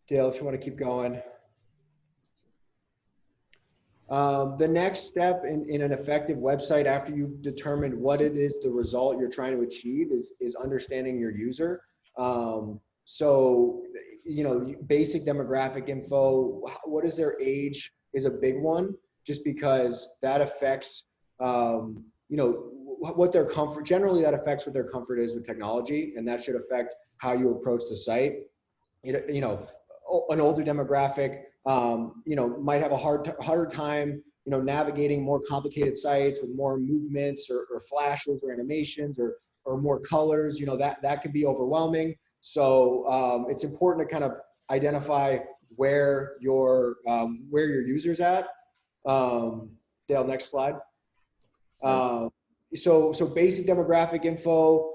Dale, if you want to keep going. The next step in an effective website after you've determined what it is, the result you're trying to achieve is understanding your user. So, basic demographic info, what is their age is a big one, just because that affects, what their comfort, generally that affects what their comfort is with technology, and that should affect how you approach the site. An older demographic, might have a harder time, navigating more complicated sites with more movements or flashes or animations or more colors. That could be overwhelming. So it's important to kind of identify where your user's at. Dale, next slide. So basic demographic info,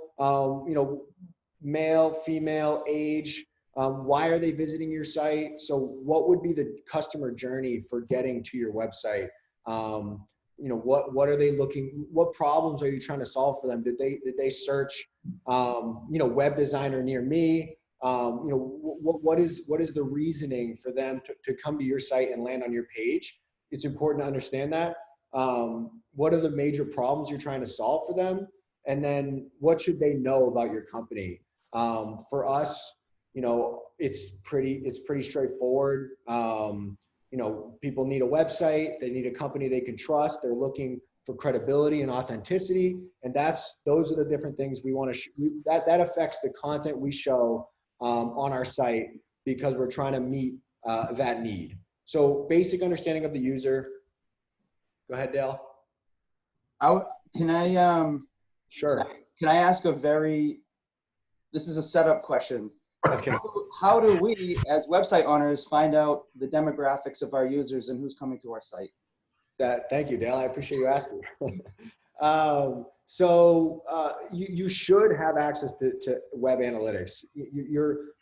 male, female, age. Why are they visiting your site? So what would be the customer journey for getting to your website? What are they looking, what problems are you trying to solve for them? Did they search, web designer near me? What is the reasoning for them to come to your site and land on your page? It's important to understand that. What are the major problems you're trying to solve for them? And then what should they know about your company? For us, it's pretty straightforward. People need a website, they need a company they can trust, they're looking for credibility and authenticity. And those are the different things we want to, that affects the content we show on our site, because we're trying to meet that need. So basic understanding of the user. Go ahead, Dale. Sure. Can I ask this is a setup question. Okay. How do we, as website owners, find out the demographics of our users and who's coming to our site? Thank you, Dale. I appreciate you asking. You should have access to web analytics.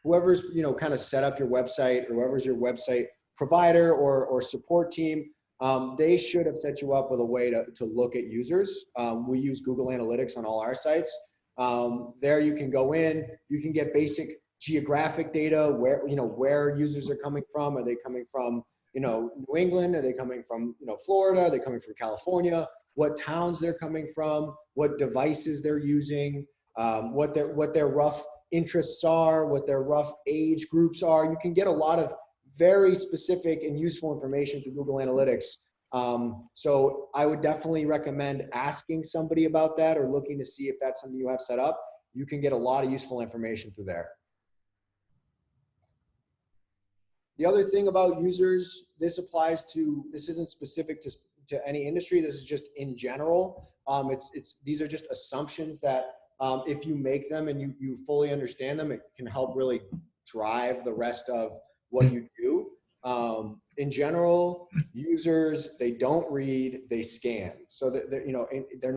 Whoever's kind of set up your website, or whoever's your website provider or support team, they should have set you up with a way to look at users. We use Google Analytics on all our sites. There you can go in, you can get basic geographic data, where users are coming from. Are they coming from, New England? Are they coming from, Florida? Are they coming from California? What towns they're coming from, what devices they're using, what their rough interests are, what their rough age groups are. You can get a lot of very specific and useful information through Google Analytics. So I would definitely recommend asking somebody about that, or looking to see if that's something you have set up. You can get a lot of useful information through there. The other thing about users, this isn't specific to any industry. This is just in general. These are just assumptions that if you make them and you fully understand them, it can help really drive the rest of what you do. In general, users, they don't read, they scan. So that they're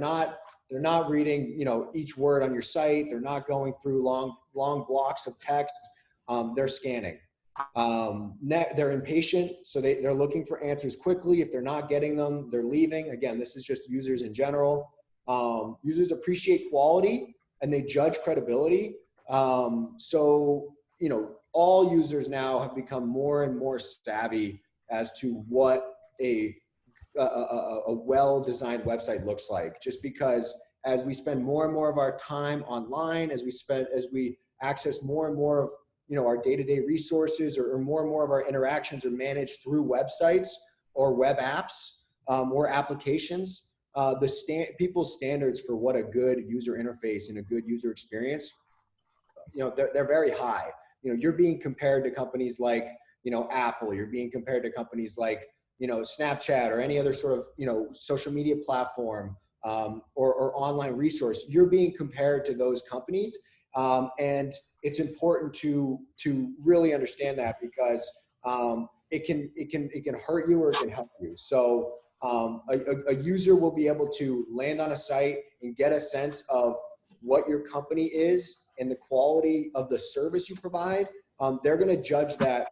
not reading, each word on your site. They're not going through long blocks of text. They're scanning. They're impatient, so they're looking for answers quickly. If they're not getting them, they're leaving. Again, this is just users in general. Users appreciate quality and they judge credibility. All users now have become more and more savvy as to what a well-designed website looks like. Just because as we spend more and more of our time online, as we access more and more of our day-to-day resources, or more and more of our interactions are managed through websites or web apps or applications, people's standards for what a good user interface and a good user experience, they're very high. You're being compared to companies like, Apple. You're being compared to companies like, Snapchat, or any other sort of, social media platform or online resource. You're being compared to those companies. And it's important to really understand that, because it can hurt you or it can help you. So a user will be able to land on a site and get a sense of what your company is and the quality of the service you provide. They're going to judge that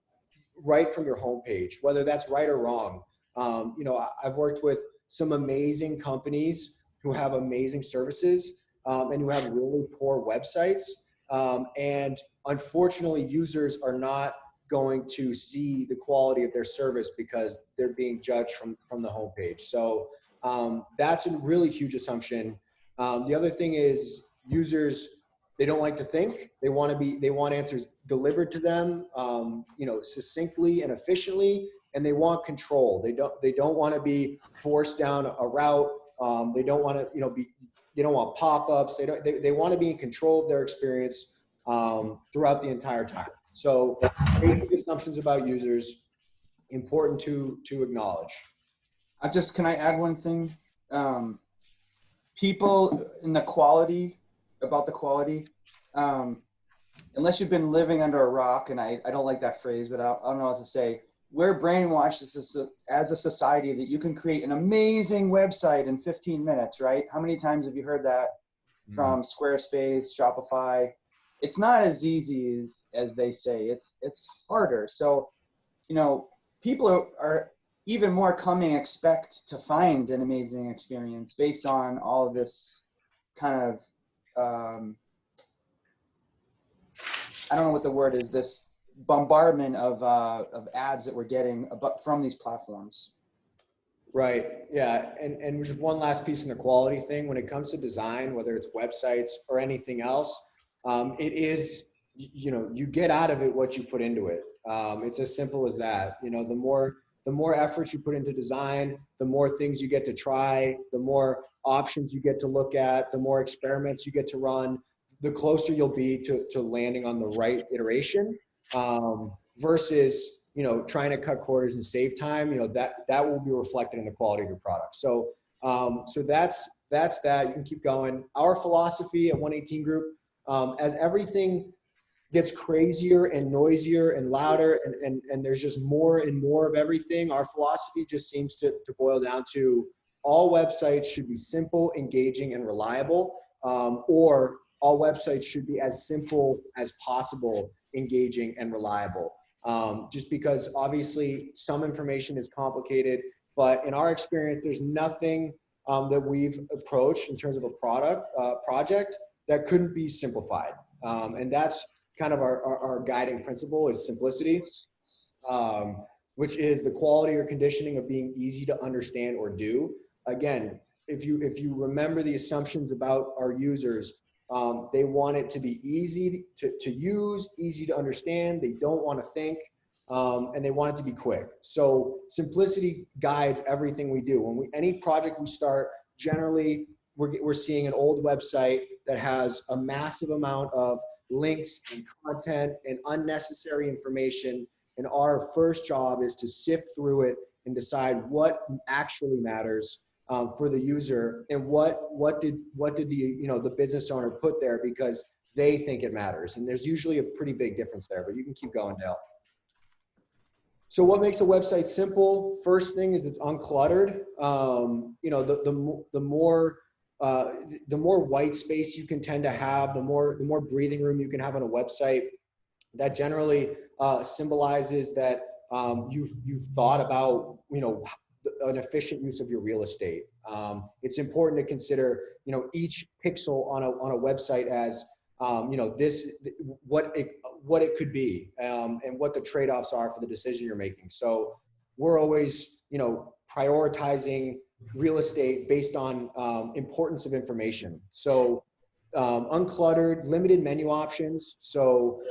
right from your homepage, whether that's right or wrong. I've worked with some amazing companies who have amazing services and who have really poor websites. And unfortunately, users are not going to see the quality of their service because they're being judged from the homepage. So that's a really huge assumption. The other thing is users, they don't like to think. They want answers delivered to them, succinctly and efficiently, and they want control. They don't want to be forced down a route. They don't want to, they don't want pop-ups. They want to be in control of their experience throughout the entire time. So basic assumptions about users, important to acknowledge. Can I add one thing? People in the quality, unless you've been living under a rock, and I don't like that phrase, but I don't know what to say. We're brainwashed as a society that you can create an amazing website in 15 minutes, right? How many times have you heard that from Squarespace, Shopify? It's not as easy as they say. It's harder. So, people are even more expect to find an amazing experience based on all of this kind of, I don't know what the word is, this bombardment of ads that we're getting from these platforms. Right. Yeah. And just one last piece in the quality thing, when it comes to design, whether it's websites or anything else, it is, you get out of it what you put into it. It's as simple as that. The more effort you put into design, the more things you get to try, the more options you get to look at, the more experiments you get to run, the closer you'll be to landing on the right iteration, versus, trying to cut corners and save time. That will be reflected in the quality of your product. So, that's that. You can keep going. Our philosophy at 118 Group, as everything gets crazier and noisier and louder, and there's just more and more of everything, our philosophy just seems to boil down to all websites should be simple, engaging, and reliable, or all websites should be as simple as possible, engaging, and reliable. Just because obviously some information is complicated, but in our experience, there's nothing that we've approached in terms of a project that couldn't be simplified. And that's kind of our guiding principle is simplicity, which is the quality or conditioning of being easy to understand or do. Again, if you remember the assumptions about our users, they want it to be easy to use, easy to understand. They don't want to think, and they want it to be quick. So simplicity guides everything we do. Any project we start, generally we're seeing an old website that has a massive amount of links and content and unnecessary information. And our first job is to sift through it and decide what actually matters for the user, and what did the business owner put there because they think it matters. And there's usually a pretty big difference there, but you can keep going, Dale. So what makes a website simple? First thing is it's uncluttered. The more white space you can tend to have, the more breathing room you can have on a website. That generally symbolizes that you've thought about an efficient use of your real estate. It's important to consider each pixel on a website as what it could be, and what the trade-offs are for the decision you're making. So we're always prioritizing real estate based on importance of information. So uncluttered, limited menu options. So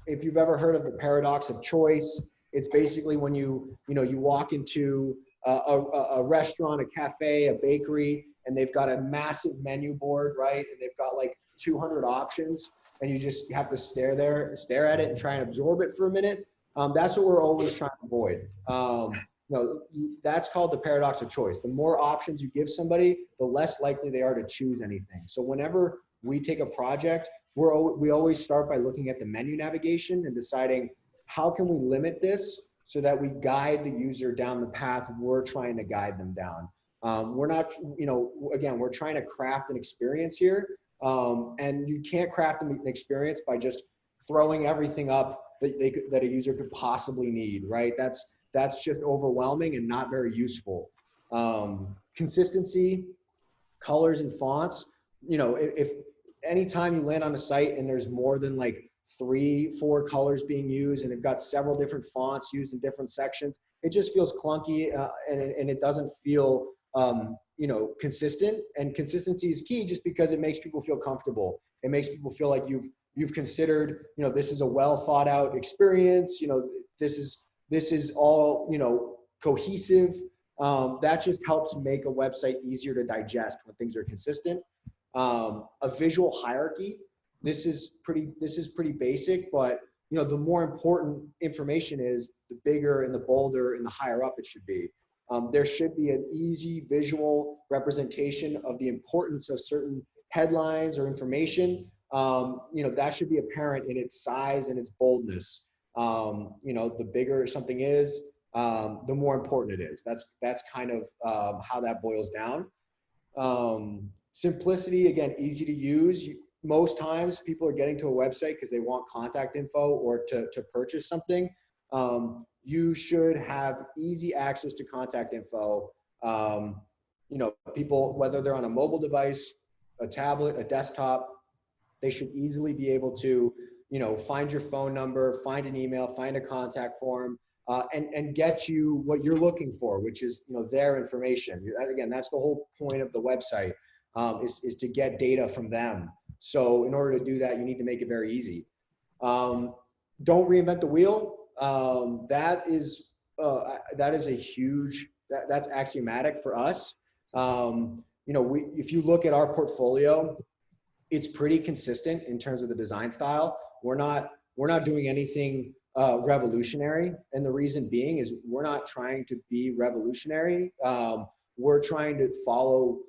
if you've ever heard of the paradox of choice, it's basically when you walk into a restaurant, a cafe, a bakery, and they've got a massive menu board, right? And they've got like 200 options, and you have to stare at it and try and absorb it for a minute. That's what we're always trying to avoid. That's called the paradox of choice. The more options you give somebody, the less likely they are to choose anything. So whenever we take a project, we always start by looking at the menu navigation and deciding how can we limit this so that we guide the user down the path we're trying to guide them down. We're not, again, we're trying to craft an experience here, and you can't craft an experience by just throwing everything up that a user could possibly need, right? That's just overwhelming and not very useful. Consistency, colors and fonts. If anytime you land on a site and there's more than like 3, 4 colors being used, and they've got several different fonts used in different sections. It just feels clunky, and it doesn't feel, consistent. And consistency is key, just because it makes people feel comfortable. It makes people feel like you've considered, this is a well thought out experience. This is all, cohesive. That just helps make a website easier to digest when things are consistent. A visual hierarchy. This is pretty basic, but the more important information is, the bigger and the bolder and the higher up it should be. There should be an easy visual representation of the importance of certain headlines or information. That should be apparent in its size and its boldness. The bigger something is, the more important it is. That's kind of how that boils down. Simplicity, again, easy to use. Most times people are getting to a website because they want contact info or to purchase something. You should have easy access to contact info. People, whether they're on a mobile device, a tablet, a desktop, they should easily be able to, find your phone number, find an email, find a contact form, and get you what you're looking for, which is, their information. Again, that's the whole point of the website, is to get data from them. So in order to do that, you need to make it very easy. Don't reinvent the wheel. That is a huge, that's axiomatic for us. If you look at our portfolio, it's pretty consistent in terms of the design style. We're not doing anything revolutionary. And the reason being is, we're not trying to be revolutionary. We're trying to follow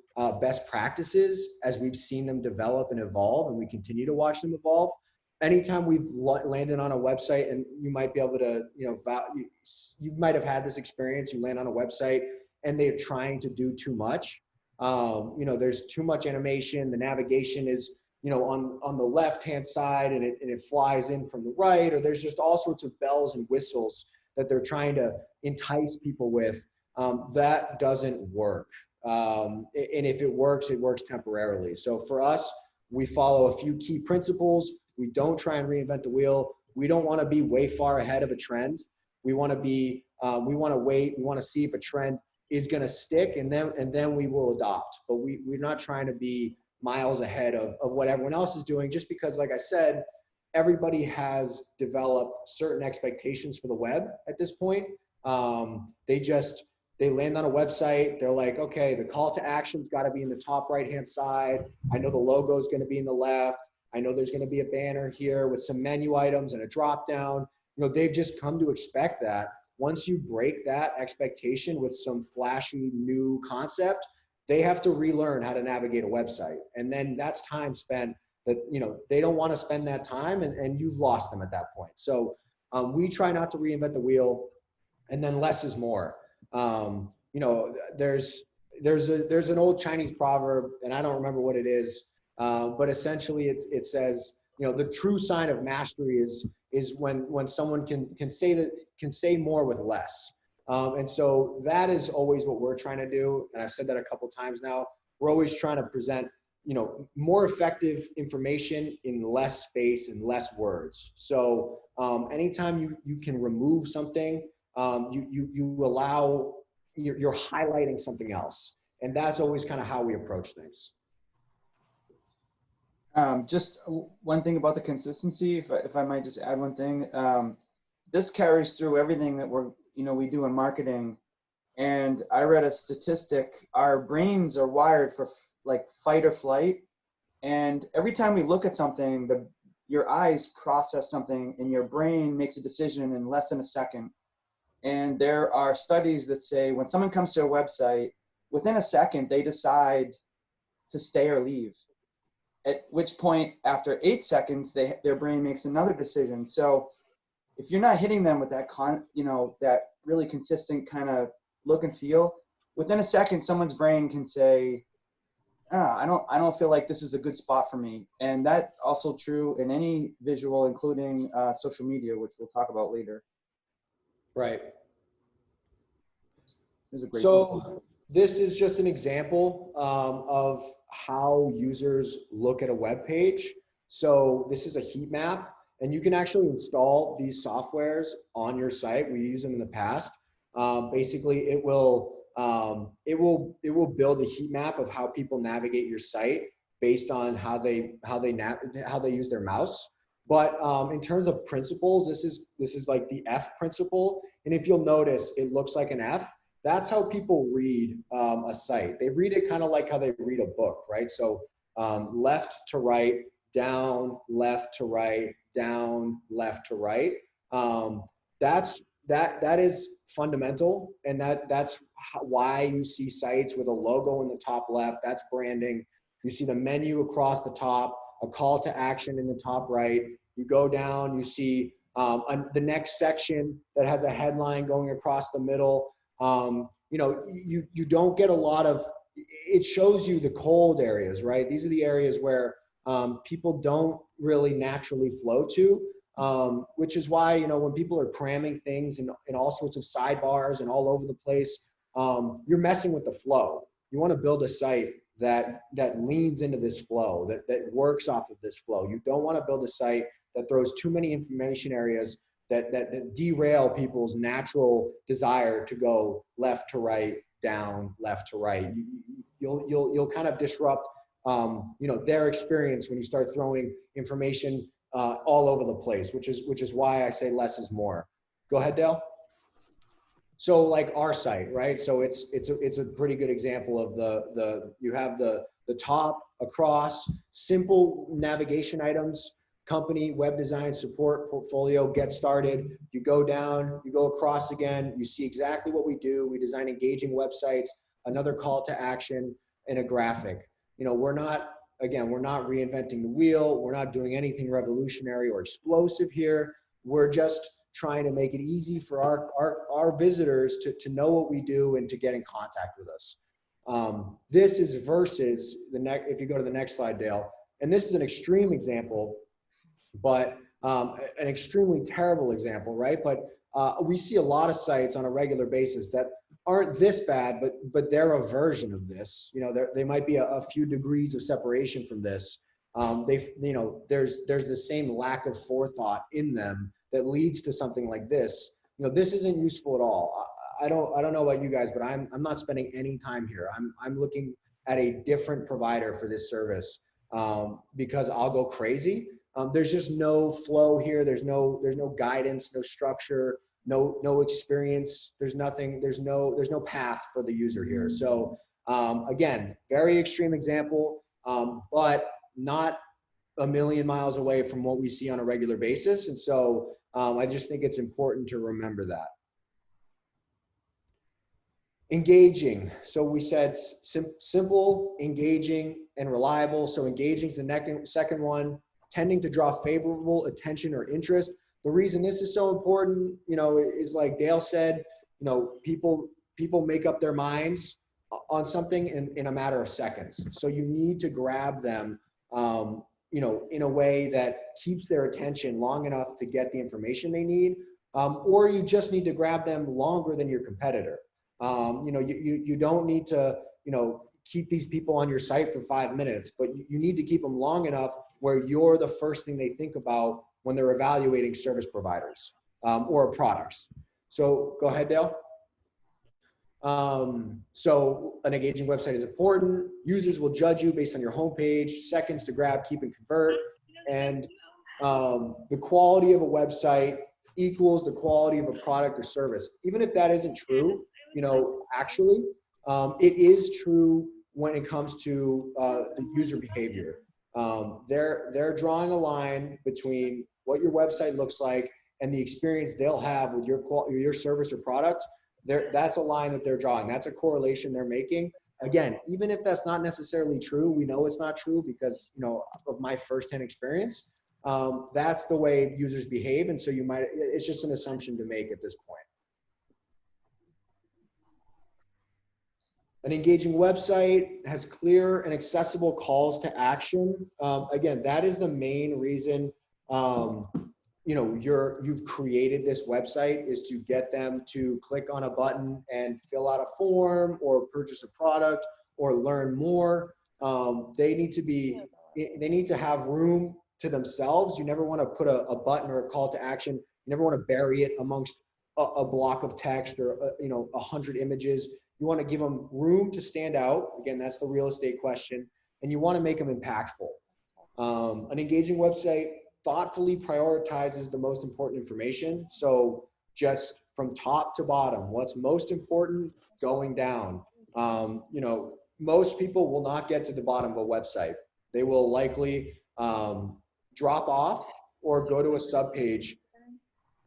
best practices as we've seen them develop and evolve, and we continue to watch them evolve. Anytime we've landed on a website, and you might be able to, you might have had this experience, you land on a website and they're trying to do too much. There's too much animation. The navigation is, on the left-hand side, and it flies in from the right, or there's just all sorts of bells and whistles that they're trying to entice people with. That doesn't work. And if it works temporarily. So for us, we follow a few key principles. We don't try and reinvent the wheel. We don't want to be way far ahead of a trend. We want to be, we want to wait. We want to see if a trend is going to stick, and then we will adopt. But we're not trying to be miles ahead of what everyone else is doing, just because, like I said, everybody has developed certain expectations for the web at this point. They land on a website. They're like, okay, the call to action's got to be in the top right-hand side. I know the logo is going to be in the left. I know there's going to be a banner here with some menu items and a drop down. They've just come to expect that. Once you break that expectation with some flashy new concept, they have to relearn how to navigate a website. And then that's time spent that, they don't want to spend that time, and you've lost them at that point. So we try not to reinvent the wheel, and then less is more. There's an old Chinese proverb, and I don't remember what it is, but essentially it says, the true sign of mastery is when someone can say more with less. And so that is always what we're trying to do. And I've said that a couple of times now. We're always trying to present, more effective information in less space and less words. So anytime you can remove something, you allow, you're highlighting something else. And that's always kind of how we approach things. Just one thing about the consistency, if I might just add one thing, this carries through everything that we do in marketing. And I read a statistic, our brains are wired for like fight or flight. And every time we look at something, your eyes process something and your brain makes a decision in less than a second. And there are studies that say when someone comes to a website, within a second, they decide to stay or leave. At which point, after 8 seconds, their brain makes another decision. So if you're not hitting them with that that really consistent kind of look and feel, within a second, someone's brain can say, I don't feel like this is a good spot for me. And that's also true in any visual, including social media, which we'll talk about later. Right. So this is just an example of how users look at a web page. So this is a heat map. And you can actually install these softwares on your site. We use them in the past. Basically, it will build a heat map of how people navigate your site based on how they use their mouse. But in terms of principles, this is like the F principle. And if you'll notice, it looks like an F. That's how people read a site. They read it kind of like how they read a book, right? So left to right, down, left to right, down, left to right. That is fundamental, and that's why you see sites with a logo in the top left. That's branding. You see the menu across the top, a call to action in the top right. You go down, you see the next section that has a headline going across the middle. You don't get a lot of. It shows you the cold areas, right? These are the areas where people don't really naturally flow to. Which is why, when people are cramming things in all sorts of sidebars and all over the place, you're messing with the flow. You want to build a site that leans into this flow, that works off of this flow. You don't want to build a site that throws too many information areas that derail people's natural desire to go left to right, down, left to right. You'll kind of disrupt their experience when you start throwing information all over the place, which is why I say less is more. Go ahead, Dale. So like our site, right? So it's a pretty good example of you have the top across, simple navigation items, company, web design, support, portfolio, get started. You go down, you go across again, you see exactly what we do. We design engaging websites, another call to action, and a graphic. We're not reinventing the wheel. We're not doing anything revolutionary or explosive here. We're just trying to make it easy for our visitors to know what we do and to get in contact with us. This is versus if you go to the next slide, Dale, and this is an extreme example, but an extremely terrible example, right? But we see a lot of sites on a regular basis that aren't this bad, but they're a version of this. They might be a few degrees of separation from this. There's the same lack of forethought in them that leads to something like this. This isn't useful at all. I don't know about you guys, but I'm not spending any time here. I'm looking at a different provider for this service because I'll go crazy. There's just no flow here. There's no guidance, no structure, no experience. There's nothing. There's no path for the user here. So again, very extreme example, but not a million miles away from what we see on a regular basis. And so I just think it's important to remember that. Engaging. So we said simple, engaging, and reliable. So engaging is the second one. Tending to draw favorable attention or interest. The reason this is so important, is like Dale said, people make up their minds on something in a matter of seconds. So you need to grab them, in a way that keeps their attention long enough to get the information they need, or you just need to grab them longer than your competitor. You don't need to, keep these people on your site for 5 minutes, but you need to keep them long enough where you're the first thing they think about when they're evaluating service providers or products. So go ahead, Dale. So an engaging website is important. Users will judge you based on your homepage, seconds to grab, keep, and convert. And the quality of a website equals the quality of a product or service. Even if that isn't true, actually, it is true when it comes to the user behavior. They're drawing a line between what your website looks like and the experience they'll have with your service or product. That's a line that they're drawing. That's a correlation they're making. Again, even if that's not necessarily true, we know it's not true because of my firsthand experience. That's the way users behave, and so it's just an assumption to make at this point. An engaging website has clear and accessible calls to action. Again, that is the main reason you've created this website, is to get them to click on a button and fill out a form or purchase a product or learn more. They need to have room to themselves. You never want to put a button or a call to action. You never want to bury it amongst a block of text or, 100 images. You want to give them room to stand out. Again, that's the real estate question. And you want to make them impactful. An engaging website thoughtfully prioritizes the most important information. So just from top to bottom, what's most important going down. Most people will not get to the bottom of a website. They will likely drop off or go to a subpage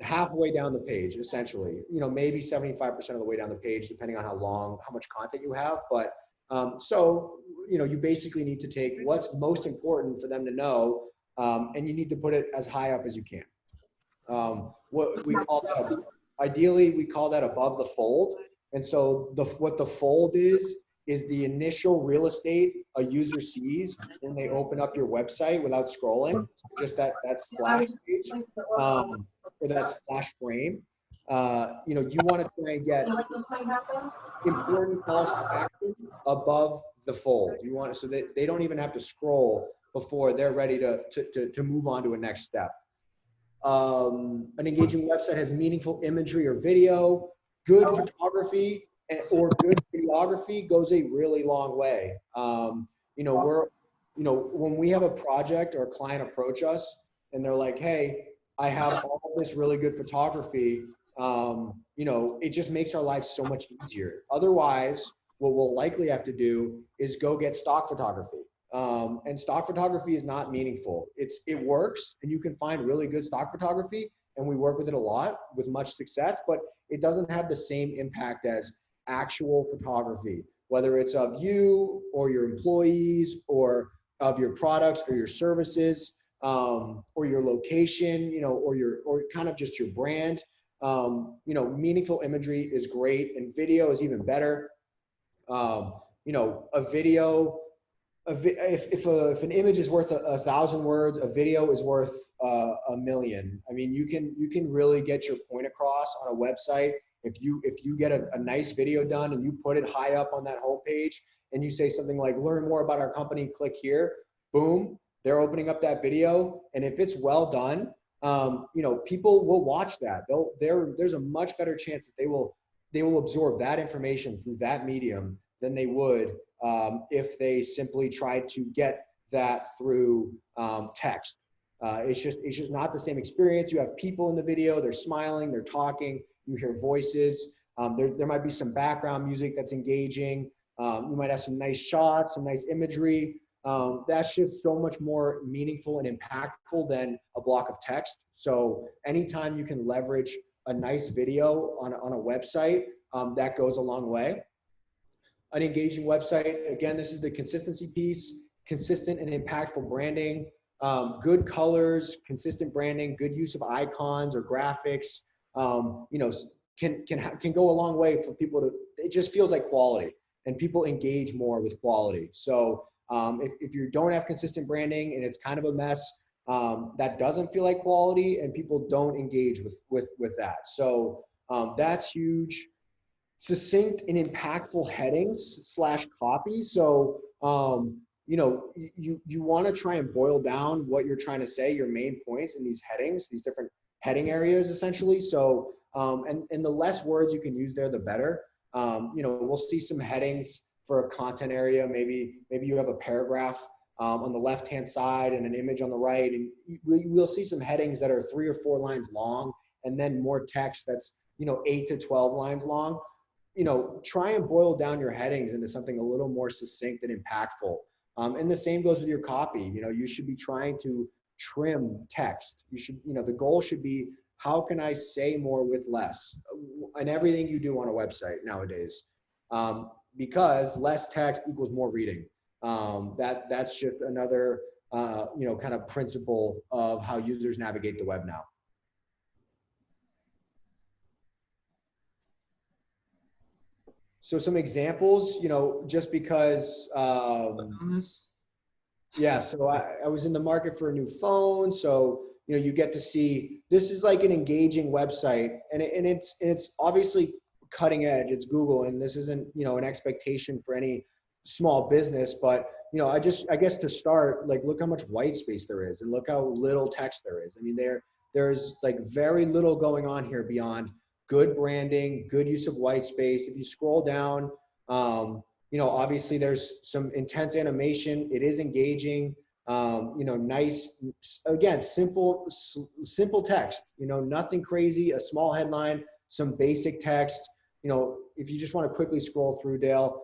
halfway down the page, essentially, maybe 75% of the way down the page, depending on how much content you have. But you basically need to take what's most important for them to know, and you need to put it as high up as you can. What we call that, ideally, we call that above the fold. And so what the fold is the initial real estate a user sees when they open up your website without scrolling, just that splash page, or that splash frame. You want to try and get important calls to action above the fold. You want so that they don't even have to scroll before they're ready to move on to a next step. An engaging website has meaningful imagery or video. Good photography or good videography goes a really long way. When we have a project or a client approach us and they're like, hey, I have all this really good photography, it just makes our lives so much easier. Otherwise, what we'll likely have to do is go get stock photography. And stock photography is not meaningful. It works, and you can find really good stock photography, and we work with it a lot with much success, but it doesn't have the same impact as actual photography, whether it's of you or your employees or of your products or your services, or your location, or kind of just your brand. Meaningful imagery is great, and video is even better. A video, if an image is worth 1,000 words, a video is worth 1,000,000. I mean, you can really get your point across on a website if you get a nice video done and you put it high up on that homepage and you say something like, learn more about our company, click here. Boom, they're opening up that video, and if it's well done, people will watch that. There's a much better chance that they will absorb that information through that medium than they would if they simply tried to get that through text. It's just not the same experience. You have people in the video, they're smiling, they're talking, you hear voices. There might be some background music that's engaging. You might have some nice shots, some nice imagery. That's just so much more meaningful and impactful than a block of text. So anytime you can leverage a nice video on a website, that goes a long way. An engaging website, again, this is the consistency piece, consistent and impactful branding, good colors, consistent branding, good use of icons or graphics, can go a long way for people to, it just feels like quality, and people engage more with quality. So if you don't have consistent branding and it's kind of a mess, that doesn't feel like quality, and people don't engage with that. So that's huge. Succinct and impactful headings / copy. So, you want to try and boil down what you're trying to say, your main points in these headings, these different heading areas, essentially. So, and the less words you can use there, the better. We'll see some headings for a content area. Maybe you have a paragraph on the left-hand side and an image on the right, and we'll see some headings that are 3 or 4 lines long, and then more text that's 8 to 12 lines long. Try and boil down your headings into something a little more succinct and impactful. And the same goes with your copy. You should be trying to trim text. You should, the goal should be, how can I say more with less? And everything you do on a website nowadays, because less text equals more reading. That's just another, kind of principle of how users navigate the web now. So some examples, just because, yeah, so I was in the market for a new phone. So, you get to see, this is like an engaging website, and it's obviously cutting edge. It's Google, and this isn't, an expectation for any small business, but, I guess to start, like, look how much white space there is and look how little text there is. I mean, there's like very little going on here beyond good branding, good use of white space. If you scroll down, obviously there's some intense animation. It is engaging, nice, again, simple text, nothing crazy, a small headline, some basic text. If you just want to quickly scroll through, Dale,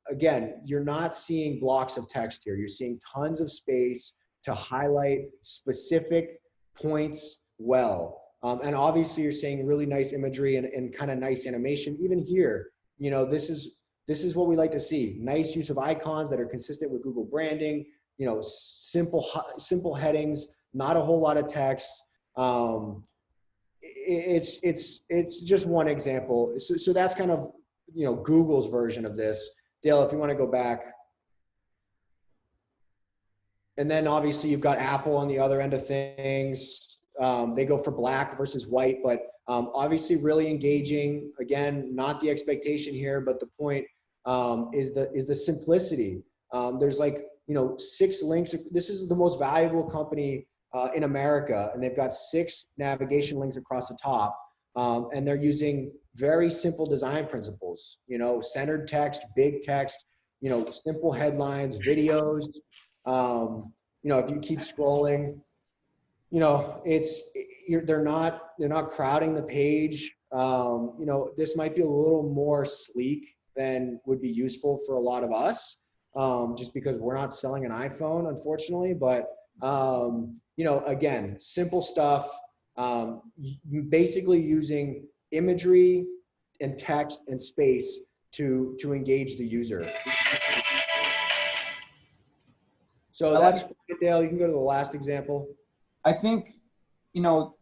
again, you're not seeing blocks of text here. You're seeing tons of space to highlight specific points well. And obviously you're seeing really nice imagery and kind of nice animation. Even here, this is what we like to see. Nice use of icons that are consistent with Google branding, simple headings, not a whole lot of text. It's just one example. So that's kind of, Google's version of this. Dale, if you want to go back. And then obviously you've got Apple on the other end of things. They go for black versus white, but obviously really engaging. Again, not the expectation here, but the point is the simplicity. There's 6 links. This is the most valuable company in America, and they've got 6 navigation links across the top. And they're using very simple design principles, centered text, big text, simple headlines, videos. If you keep scrolling, they're not crowding the page. This might be a little more sleek than would be useful for a lot of us, just because we're not selling an iPhone, unfortunately. But, again, simple stuff, basically using imagery and text and space to engage the user. So that's Dale. You can go to the last example. I think, you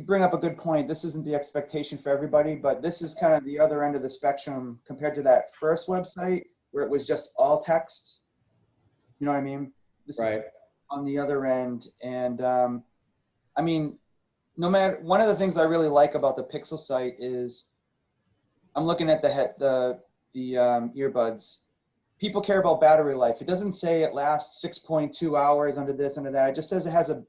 bring up a good point. This isn't the expectation for everybody, but this is kind of the other end of the spectrum compared to that first website where it was just all text. You know what I mean? This right. is on the other end. And no matter, one of the things I really like about the Pixel site is I'm looking at the earbuds. People care about battery life. It doesn't say it lasts 6.2 hours under this, under that. It just says it has a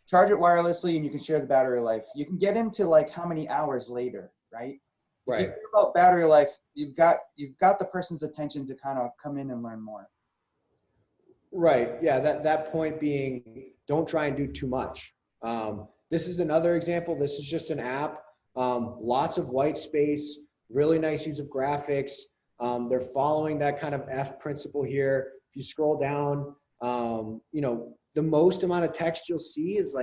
charge it wirelessly and you can share the battery life. You can get into how many hours later, right? Right. If you care about battery life, you've got the person's attention to kind of come in and learn more. Right. Yeah. That point being, don't try and do too much. This is another example. This is just an app. Lots of white space, really nice use of graphics. They're following that kind of F principle here. If you scroll down, the most amount of text you'll see is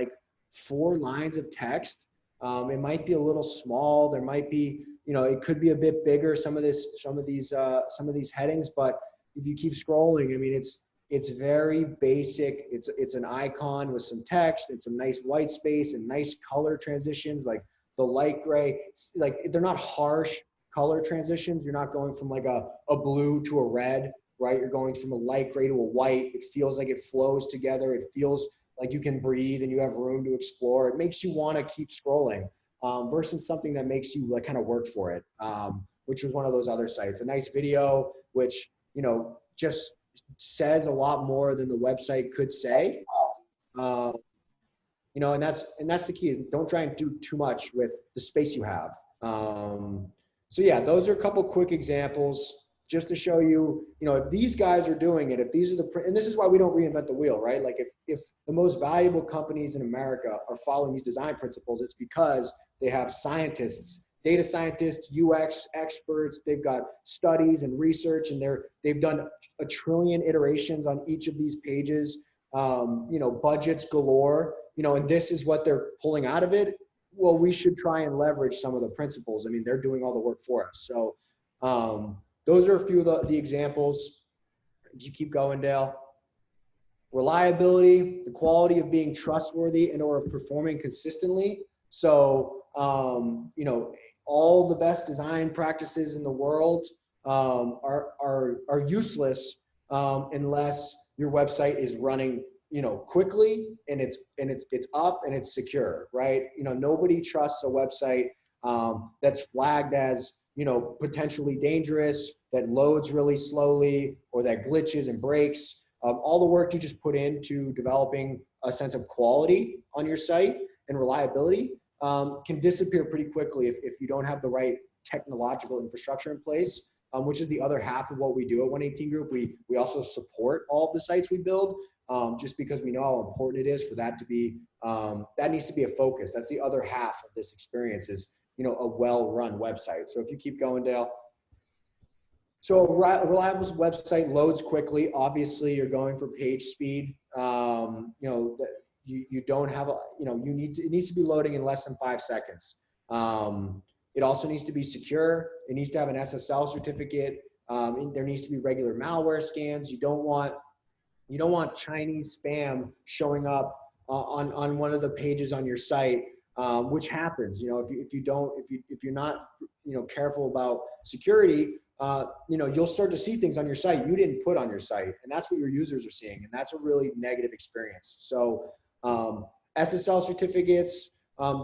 4 lines of text. It might be a little small. There might be, it could be a bit bigger, some of these headings, but if you keep scrolling, I mean, it's very basic. It's an icon with some text and some nice white space and nice color transitions, like the light gray. They're not harsh color transitions. You're not going from a blue to a red, right? You're going from a light gray to a white. It feels like it flows together. It feels like you can breathe and you have room to explore. It makes you want to keep scrolling versus something that makes you kind of work for it, which was one of those other sites. A nice video, which, just says a lot more than the website could say. And that's the key, is don't try and do too much with the space you have. So yeah, those are a couple quick examples just to show you, if these guys are doing it, if these are and this is why we don't reinvent the wheel, right? If the most valuable companies in America are following these design principles, it's because they have scientists, data scientists, UX experts, they've got studies and research, and they've done a trillion iterations on each of these pages, budgets galore, and this is what they're pulling out of it. Well, we should try and leverage some of the principles. I mean, they're doing all the work for us. So those are a few of the examples. If you keep going, Dale. Reliability, the quality of being trustworthy and or performing consistently. So, all the best design practices in the world are useless unless your website is running quickly and it's up and it's secure, right? Nobody trusts a website that's flagged as potentially dangerous, that loads really slowly, or that glitches and breaks. All the work you just put into developing a sense of quality on your site and reliability can disappear pretty quickly if you don't have the right technological infrastructure in place, which is the other half of what we do at 118 Group. We also support all of the sites we build, just because we know how important it is for that to be, that needs to be a focus. That's the other half of this experience is, a well-run website. So if you keep going, Dale. So a reliable website loads quickly. Obviously, you're going for page speed. You don't have it needs to be loading in less than 5 seconds. It also needs to be secure. It needs to have an SSL certificate. There needs to be regular malware scans. You don't want Chinese spam showing up on one of the pages on your site, which happens. If you're not careful about security, you'll start to see things on your site you didn't put on your site, and that's what your users are seeing, and that's a really negative experience. So SSL certificates,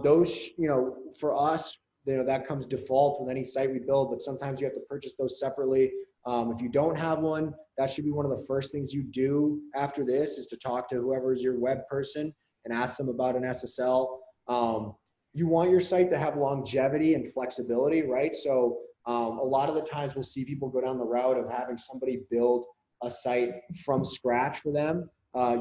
those, for us, that comes default with any site we build, but sometimes you have to purchase those separately. If you don't have one, that should be one of the first things you do after this, is to talk to whoever is your web person and ask them about an SSL. You want your site to have longevity and flexibility, right? So a lot of the times we'll see people go down the route of having somebody build a site from scratch for them,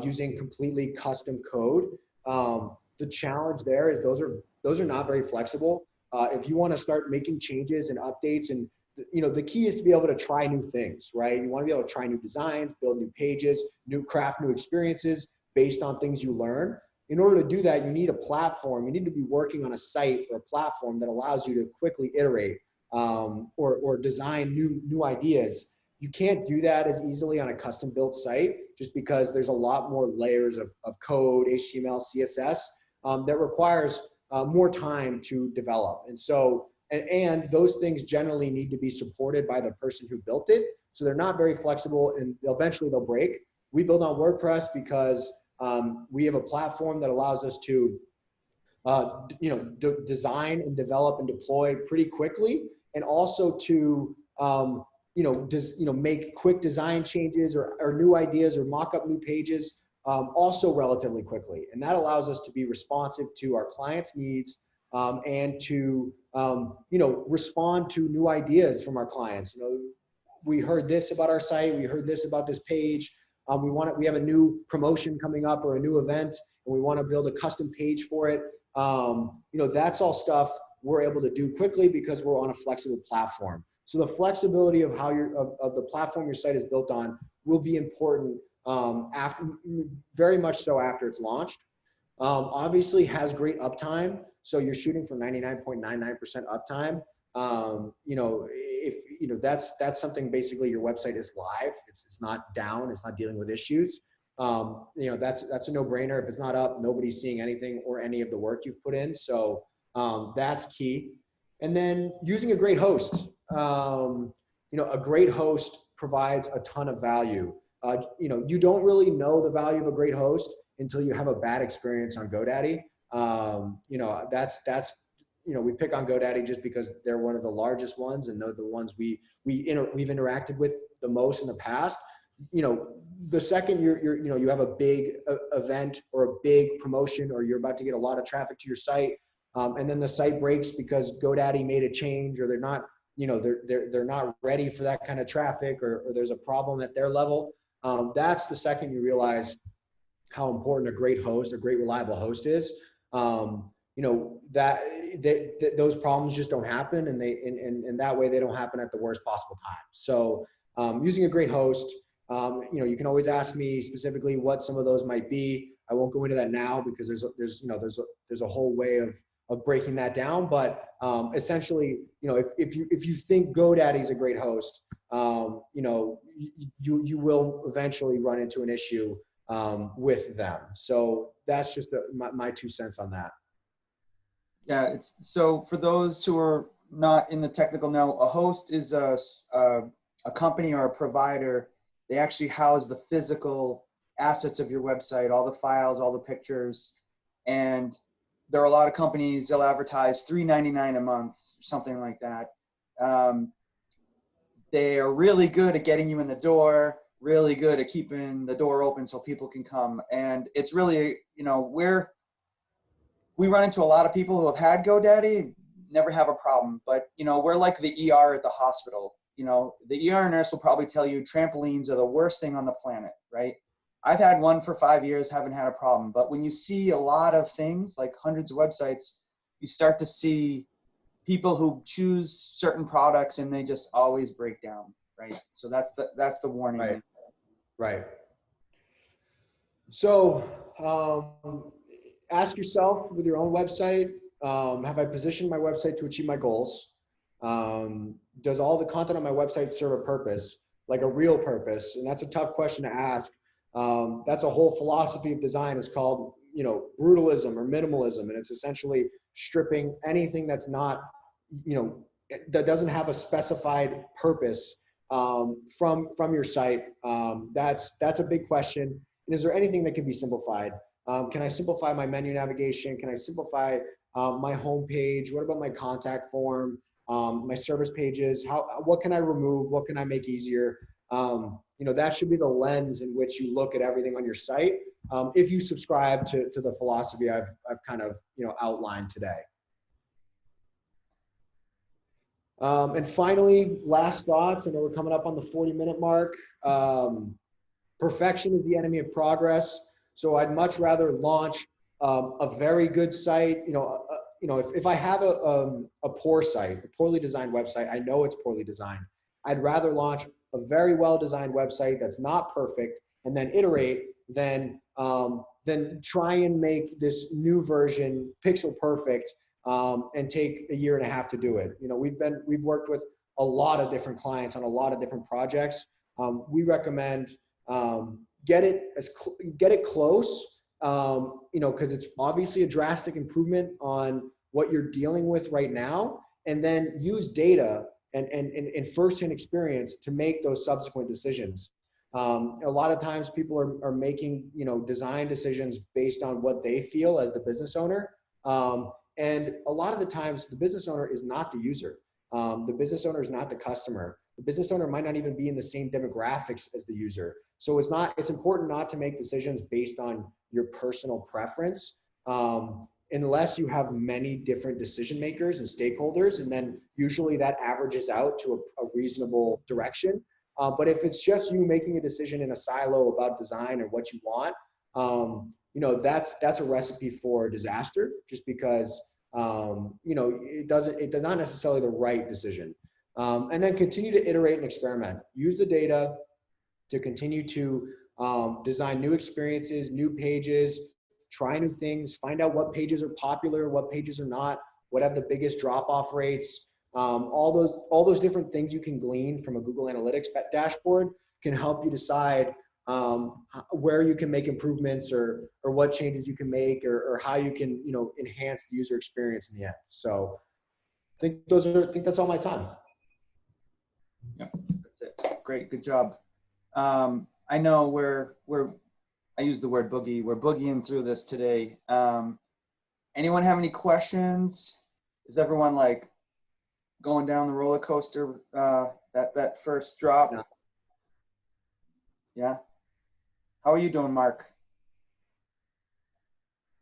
using completely custom code. The challenge there is those are not very flexible. If you want to start making changes and updates, and the key is to be able to try new things, right? You want to be able to try new designs, build new pages, craft new experiences based on things you learn. In order to do that, you need a platform. You need to be working on a site or a platform that allows you to quickly iterate, or design new ideas. You can't do that as easily on a custom built site, just because there's a lot more layers of code, HTML, CSS, that requires more time to develop. And so, and those things generally need to be supported by the person who built it. So they're not very flexible, and eventually they'll break. We build on WordPress because we have a platform that allows us to design and develop and deploy pretty quickly, and also to make quick design changes or new ideas or mock up new pages also relatively quickly. And that allows us to be responsive to our clients' needs, and to respond to new ideas from our clients. We heard this about our site, we heard this about this page, we have a new promotion coming up or a new event, and we want to build a custom page for it. That's all stuff we're able to do quickly because we're on a flexible platform. So the flexibility of how of the platform your site is built on will be important, very much so after it's launched. Obviously has great uptime. So you're shooting for 99.99% uptime. That's something, basically your website is live. It's not down. It's not dealing with issues. That's a no-brainer. If it's not up, nobody's seeing anything or any of the work you've put in. So that's key. And then using a great host. A great host provides a ton of value. You don't really know the value of a great host until you have a bad experience on GoDaddy. We pick on GoDaddy just because they're one of the largest ones, and they're the ones we've interacted with the most in the past. The second you have a big event or a big promotion, or you're about to get a lot of traffic to your site, and then the site breaks because GoDaddy made a change, or they're not ready for that kind of traffic, or there's a problem at their level. That's the second you realize how important a great host, a great reliable host is. Those problems just don't happen, and that way they don't happen at the worst possible time. So using a great host, you can always ask me specifically what some of those might be. I won't go into that now because there's a whole way of breaking that down. But essentially, if you think GoDaddy is a great host, you will eventually run into an issue with them. So that's just my 2 cents on that. Yeah, so for those who are not in the technical know, a host is a company or a provider. They actually house the physical assets of your website, all the files, all the pictures. And there are a lot of companies, they'll advertise $3.99 a month, something like that. They are really good at getting you in the door, really good at keeping the door open so people can come. And it's really, you know, we run into a lot of people who have had GoDaddy, never have a problem. But, you know, we're like the ER at the hospital. You know, the ER nurse will probably tell you trampolines are the worst thing on the planet, right? I've had one for 5 years, haven't had a problem. But when you see a lot of things, like hundreds of websites, you start to see people who choose certain products and they just always break down, right? So that's the warning. Right. Right. So ask yourself with your own website, have I positioned my website to achieve my goals? Does all the content on my website serve a purpose, like a real purpose? And that's a tough question to ask. That's a whole philosophy of design. Is called, you know, brutalism or minimalism. And it's essentially stripping anything that's not, you know, that doesn't have a specified purpose from your site. That's a big question. And is there anything that can be simplified? Can I simplify my menu navigation? Can I simplify my home page? What about my contact form? My service pages? What can I remove? What can I make easier? You know, that should be the lens in which you look at everything on your site. If you subscribe to the philosophy I've kind of, you know, outlined today. And finally, last thoughts. I know we're coming up on the 40-minute mark. Perfection is the enemy of progress. So I'd much rather launch a very good site. You know, if I have a poor site, a poorly designed website, I know it's poorly designed. I'd rather launch a very well-designed website that's not perfect and then iterate than try and make this new version pixel perfect and take 1.5 years to do it. You know, we've worked with a lot of different clients on a lot of different projects. We recommend get it close, you know, because it's obviously a drastic improvement on what you're dealing with right now, and then use data and firsthand experience to make those subsequent decisions. A lot of times people are making, you know, design decisions based on what they feel as the business owner. And a lot of the times the business owner is not the user. The business owner is not the customer. The business owner might not even be in the same demographics as the user. So it's important not to make decisions based on your personal preference, unless you have many different decision makers and stakeholders. And then usually that averages out to a reasonable direction. But if it's just you making a decision in a silo about design or what you want, you know, that's a recipe for disaster, just because, you know, it's not necessarily the right decision. And then continue to iterate and experiment. Use the data to continue to design new experiences, new pages, try new things, find out what pages are popular, what pages are not, what have the biggest drop-off rates. All those different things you can glean from a Google Analytics dashboard can help you decide where you can make improvements or what changes you can make or how you can, you know, enhance the user experience in the end. So I think that's all my time. Yeah, that's it. Great, good job. I know I use the word boogie. We're boogieing through this today. Anyone have any questions? Is everyone like going down the roller coaster, that first drop? Yeah. How are you doing, Mark?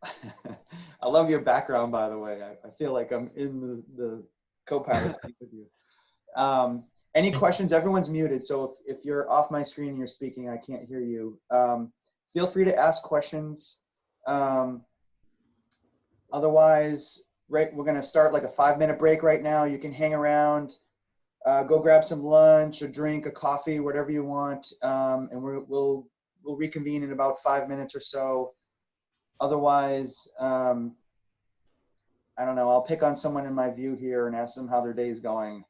I love your background, by the way. I feel like I'm in the co-pilot seat with you. Any questions? Everyone's muted, so if you're off my screen and you're speaking, I can't hear you. Feel free to ask questions. Otherwise, right, we're gonna start like a 5-minute break right now. You can hang around, go grab some lunch, a drink, a coffee, whatever you want, and we'll reconvene in about 5 minutes or so. Otherwise, I don't know, I'll pick on someone in my view here and ask them how their day is going.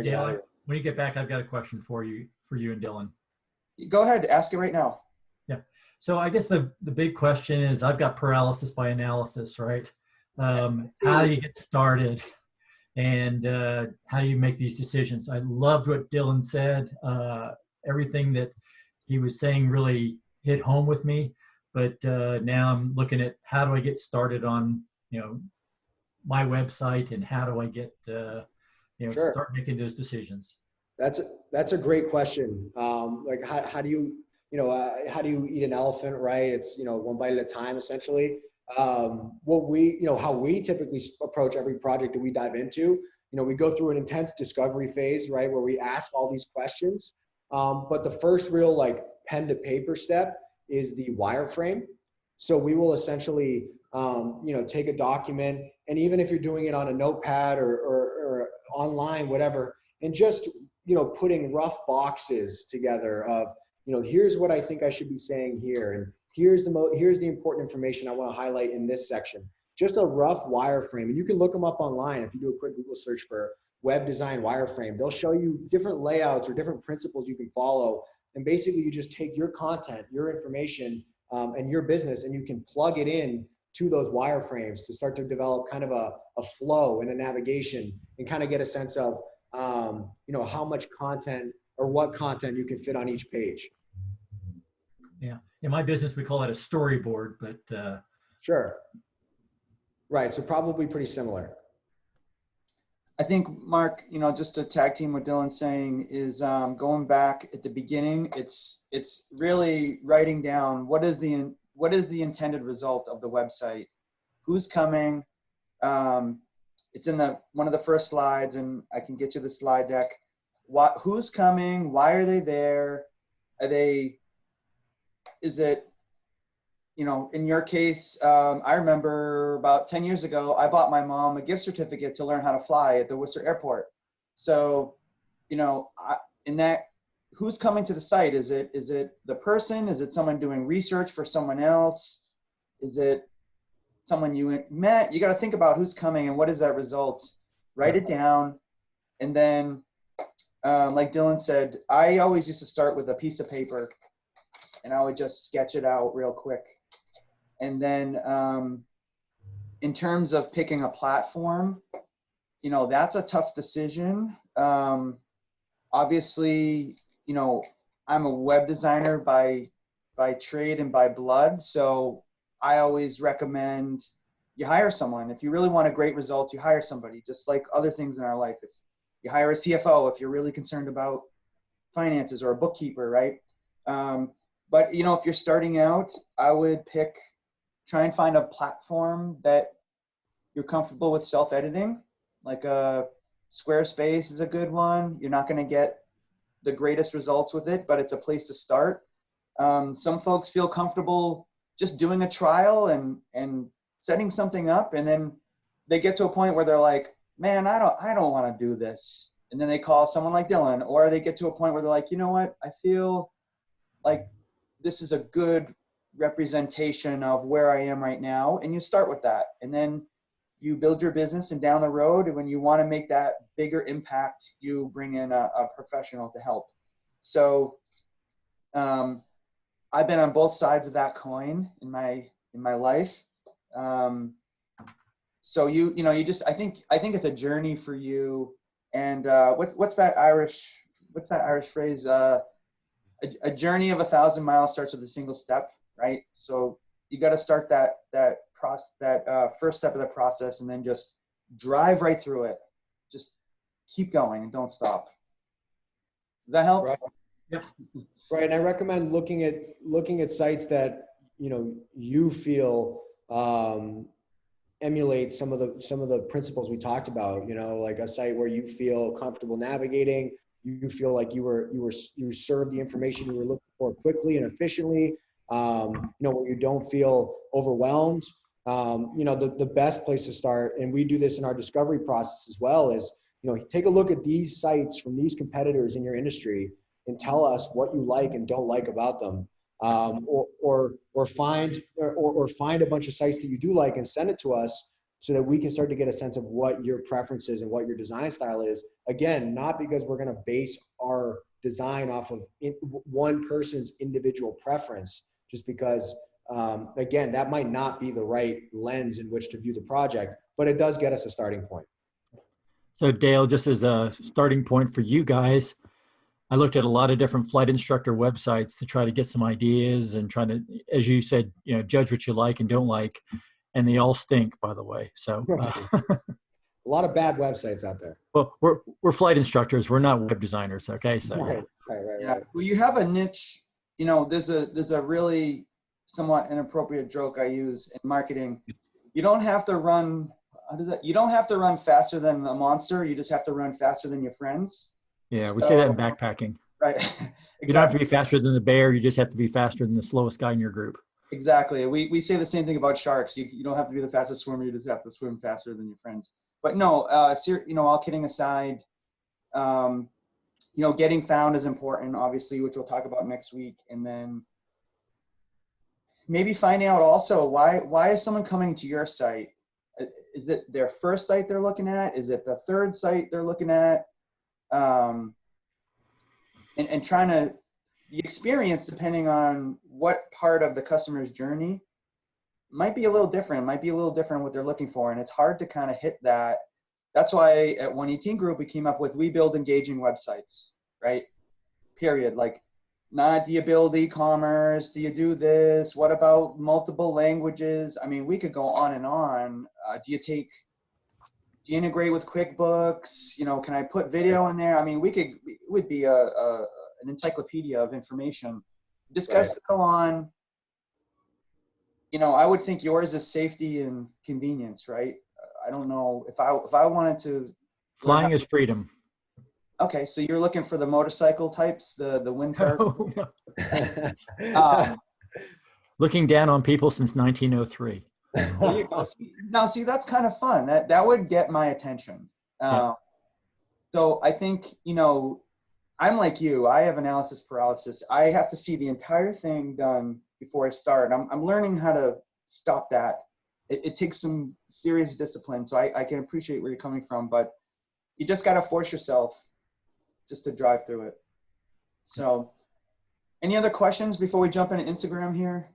Dale, when you get back, I've got a question for you and Dylan. Go ahead, ask it right now. Yeah. So I guess the big question is, I've got paralysis by analysis, right? How do you get started, and how do you make these decisions? I loved what Dylan said. Everything that he was saying really hit home with me. But now I'm looking at how do I get started on, you know, my website, and how do I get Sure. start making those decisions? That's a great question. Like how do you, how do you eat an elephant, right? It's, one bite at a time, essentially. What we, how we typically approach every project that we dive into, we go through an intense discovery phase, right? Where we ask all these questions. But the first real like pen to paper step is the wireframe. So we will essentially, take a document, and even if you're doing it on a notepad or online, whatever, and just, putting rough boxes together of, here's what I think I should be saying here. And here's the important information I want to highlight in this section. Just a rough wireframe. And you can look them up online. If you do a quick Google search for web design wireframe, they'll show you different layouts or different principles you can follow. And basically you just take your content, your information, and your business, and you can plug it in to those wireframes to start to develop kind of a flow and a navigation, and kind of get a sense of, how much content or what content you can fit on each page. Yeah. In my business, we call it a storyboard, but Sure. Right. So probably pretty similar. I think, Mark, just to tag team what Dylan's saying is going back at the beginning, it's really writing down what is the intended result of the website, who's coming. It's in one of the first slides, and I can get you the slide deck. Who's coming? Why are they there? Is it, in your case, I remember about 10 years ago, I bought my mom a gift certificate to learn how to fly at the Worcester Airport. So, who's coming to the site? Is it the person? Is it someone doing research for someone else? Is it someone you met? You got to think about who's coming and what is that result. Write it down. And then, like Dylan said, I always used to start with a piece of paper, and I would just sketch it out real quick. And then in terms of picking a platform, that's a tough decision. Obviously, I'm a web designer by trade and by blood. So I always recommend you hire someone. If you really want a great result, you hire somebody, just like other things in our life. If you hire a CFO, if you're really concerned about finances, or a bookkeeper, right? But, if you're starting out, I would try and find a platform that you're comfortable with self-editing. Like Squarespace is a good one. You're not going to get the greatest results with it, but it's a place to start. Some folks feel comfortable just doing a trial and setting something up, and then they get to a point where they're like, man, I don't want to do this. And then they call someone like Dylan, or they get to a point where they're like, you know what, I feel like this is a good representation of where I am right now. And you start with that, and then you build your business, and down the road, when you want to make that bigger impact, you bring in a professional to help. So I've been on both sides of that coin in my life. So I think it's a journey for you. And what's that Irish phrase? A journey of 1,000 miles starts with a single step, right? So you got to start that first step of the process, and then just drive right through it. Just keep going and don't stop. Does that help? Right. Yep. Right. And I recommend looking at sites that, you feel emulate some of the principles we talked about, like a site where you feel comfortable navigating, you feel like you served the information you were looking for quickly and efficiently, where you don't feel overwhelmed. The best place to start, and we do this in our discovery process as well, is, take a look at these sites from these competitors in your industry and tell us what you like and don't like about them. Or find a bunch of sites that you do like and send it to us, so that we can start to get a sense of what your preferences and what your design style is. Again, not because we're going to base our design off of one person's individual preference, just because, again, that might not be the right lens in which to view the project, but it does get us a starting point. So Dale, just as a starting point for you guys, I looked at a lot of different flight instructor websites to try to get some ideas and trying to, as you said, judge what you like and don't like. And they all stink, by the way. So A lot of bad websites out there. Well, we're flight instructors. We're not web designers. Okay, so yeah. Right. Yeah. Well, you have a niche. You know, there's a really somewhat inappropriate joke I use in marketing. You don't have to run. How does that? You don't have to run faster than a monster. You just have to run faster than your friends. Yeah, we say that in backpacking. Right. You don't have to be faster than the bear. You just have to be faster than the slowest guy in your group. Exactly. We say the same thing about sharks. You don't have to be the fastest swimmer. You just have to swim faster than your friends. But no, you know, all kidding aside, you know, getting found is important, obviously, which we'll talk about next week. And then maybe finding out also why is someone coming to your site? Is it their first site they're looking at? Is it the third site they're looking at? And trying to, the experience, depending on what part of the customer's journey, might be a little different, what they're looking for. And it's hard to kind of hit that. That's why at 118 Group, we came up with, we build engaging websites, right? Period. Like, not do you build e-commerce? Do you do this? What about multiple languages? I mean, we could go on and on. Do you integrate with QuickBooks? You know, can I put video in there? I mean, it would be an encyclopedia of information. Discuss it, go on. You know, I would think yours is safety and convenience, right? I don't know if I wanted to. Flying is freedom. Okay, so you're looking for the motorcycle types, the wind turbine. Looking down on people since 1903. There you go. Now, see, that's kind of fun. That would get my attention. So I think, you know, I'm like you. I have analysis paralysis. I have to see the entire thing done before I start. I'm learning how to stop that. It takes some serious discipline. So I can appreciate where you're coming from, but you just got to force yourself just to drive through it. So any other questions before we jump into Instagram here?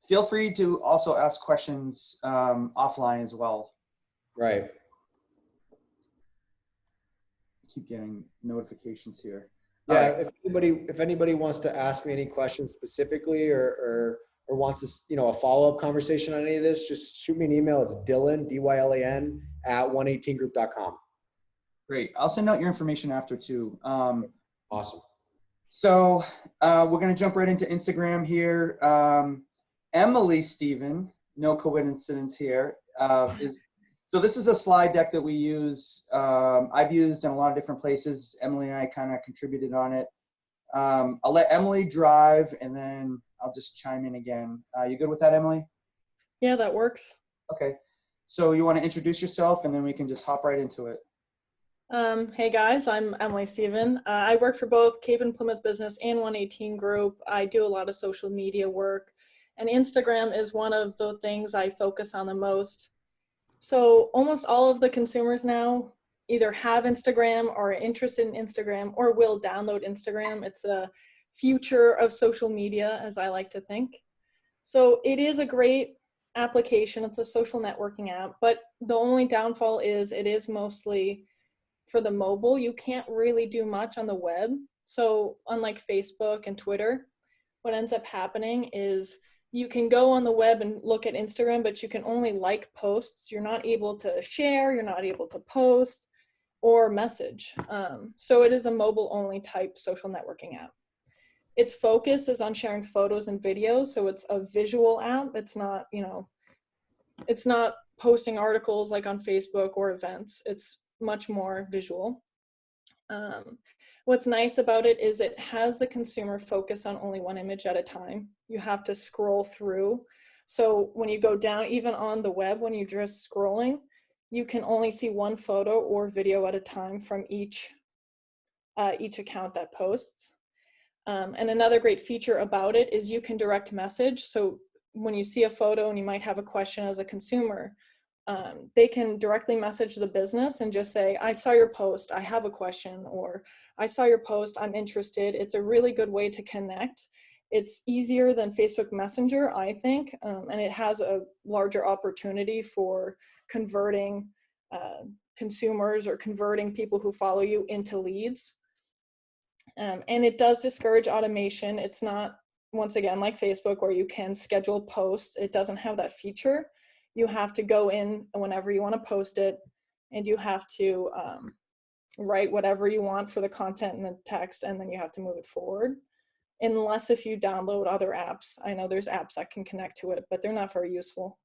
Feel free to also ask questions offline as well. Right. Keep getting notifications here. Yeah, if anybody wants to ask me any questions specifically or wants to, you know, a follow-up conversation on any of this, just shoot me an email. It's Dylan, D-Y-L-A-N, @118group.com. Great. I'll send out your information after too. Awesome. So we're going to jump right into Instagram here. Emily Stephen, no coincidence here. So this is a slide deck that we use. I've used in a lot of different places. Emily and I kind of contributed on it. I'll let Emily drive and then I'll just chime in again. You good with that, Emily? Yeah, that works. Okay. So you want to introduce yourself and then we can just hop right into it. Hey guys, I'm Emily Stephen. I work for both Cape and Plymouth Business and 118 Group. I do a lot of social media work, and Instagram is one of the things I focus on the most. So almost all of the consumers now either have Instagram or are interested in Instagram or will download Instagram. It's a future of social media, as I like to think. So it is a great application. It's a social networking app, but the only downfall is it is mostly for the mobile. You can't really do much on the web. So unlike Facebook and Twitter, what ends up happening is you can go on the web and look at Instagram, but you can only like posts. You're not able to share, you're not able to post or message. So it is a mobile only type social networking app. Its focus is on sharing photos and videos. So it's a visual app. It's not, you know, it's not posting articles like on Facebook or events. It's much more visual. What's nice about it is it has the consumer focus on only one image at a time. You have to scroll through. So when you go down, even on the web, when you're just scrolling, you can only see one photo or video at a time from each account that posts. And another great feature about it is you can direct message. So when you see a photo and you might have a question as a consumer, they can directly message the business and just say, I saw your post, I have a question, or I saw your post, I'm interested. It's a really good way to connect. It's easier than Facebook Messenger, I think, and it has a larger opportunity for converting consumers or converting people who follow you into leads. And it does discourage automation. It's not, once again, like Facebook where you can schedule posts. It doesn't have that feature. you have to go in whenever you want to post it, and you have to write whatever you want for the content and the text, and then you have to move it forward. Unless if you download other apps. I know there's apps that can connect to it, but they're not very useful.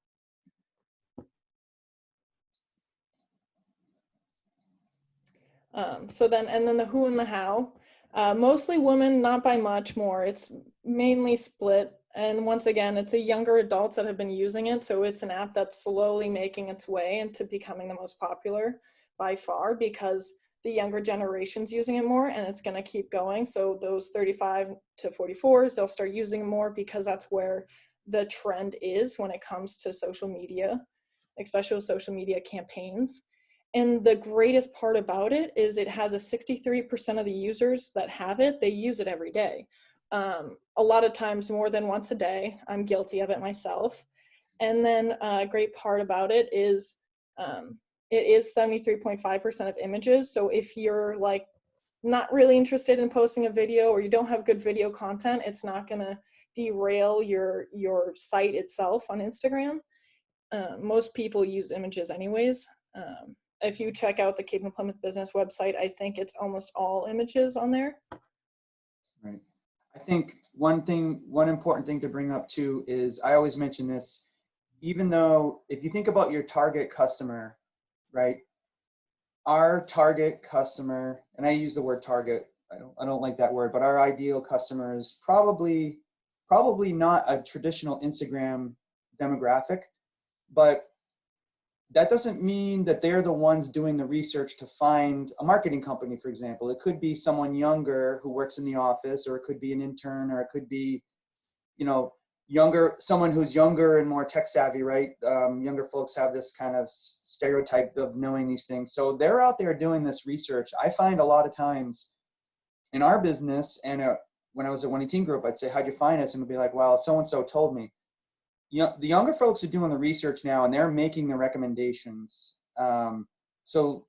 So then, and then the who and the how. Mostly women, not by much more. It's mainly split. And once again, it's a younger adults that have been using it. So it's an app that's slowly making its way into becoming the most popular by far, because the younger generation's using it more, and it's going to keep going. So those 35 to 44s, they'll start using it more because that's where the trend is when it comes to social media, especially with social media campaigns. And the greatest part about it is it has a 63% of the users that have it, they use it every day. A lot of times more than once a day. I'm guilty of it myself. And then a great part about it is it is 73.5% of images. So if you're like not really interested in posting a video, or you don't have good video content, it's not gonna derail your site itself on Instagram. Most people use images anyways. If you check out the Cape and Plymouth Business website, I think it's almost all images on there. Right. I think one important thing to bring up too is, I always mention this, even though if you think about your target customer, right? Our target customer, and I use the word target, I don't like that word, but our ideal customer is probably not a traditional Instagram demographic, but that doesn't mean that they're the ones doing the research to find a marketing company, for example. It could be someone younger who works in the office, or it could be an intern, or it could be, someone who's younger and more tech savvy, right? Younger folks have this kind of stereotype of knowing these things. So they're out there doing this research. I find a lot of times in our business, and when I was at 118 Group, I'd say, how'd you find us? And it'd be like, well, so-and-so told me. The younger folks are doing the research now, and they're making the recommendations. So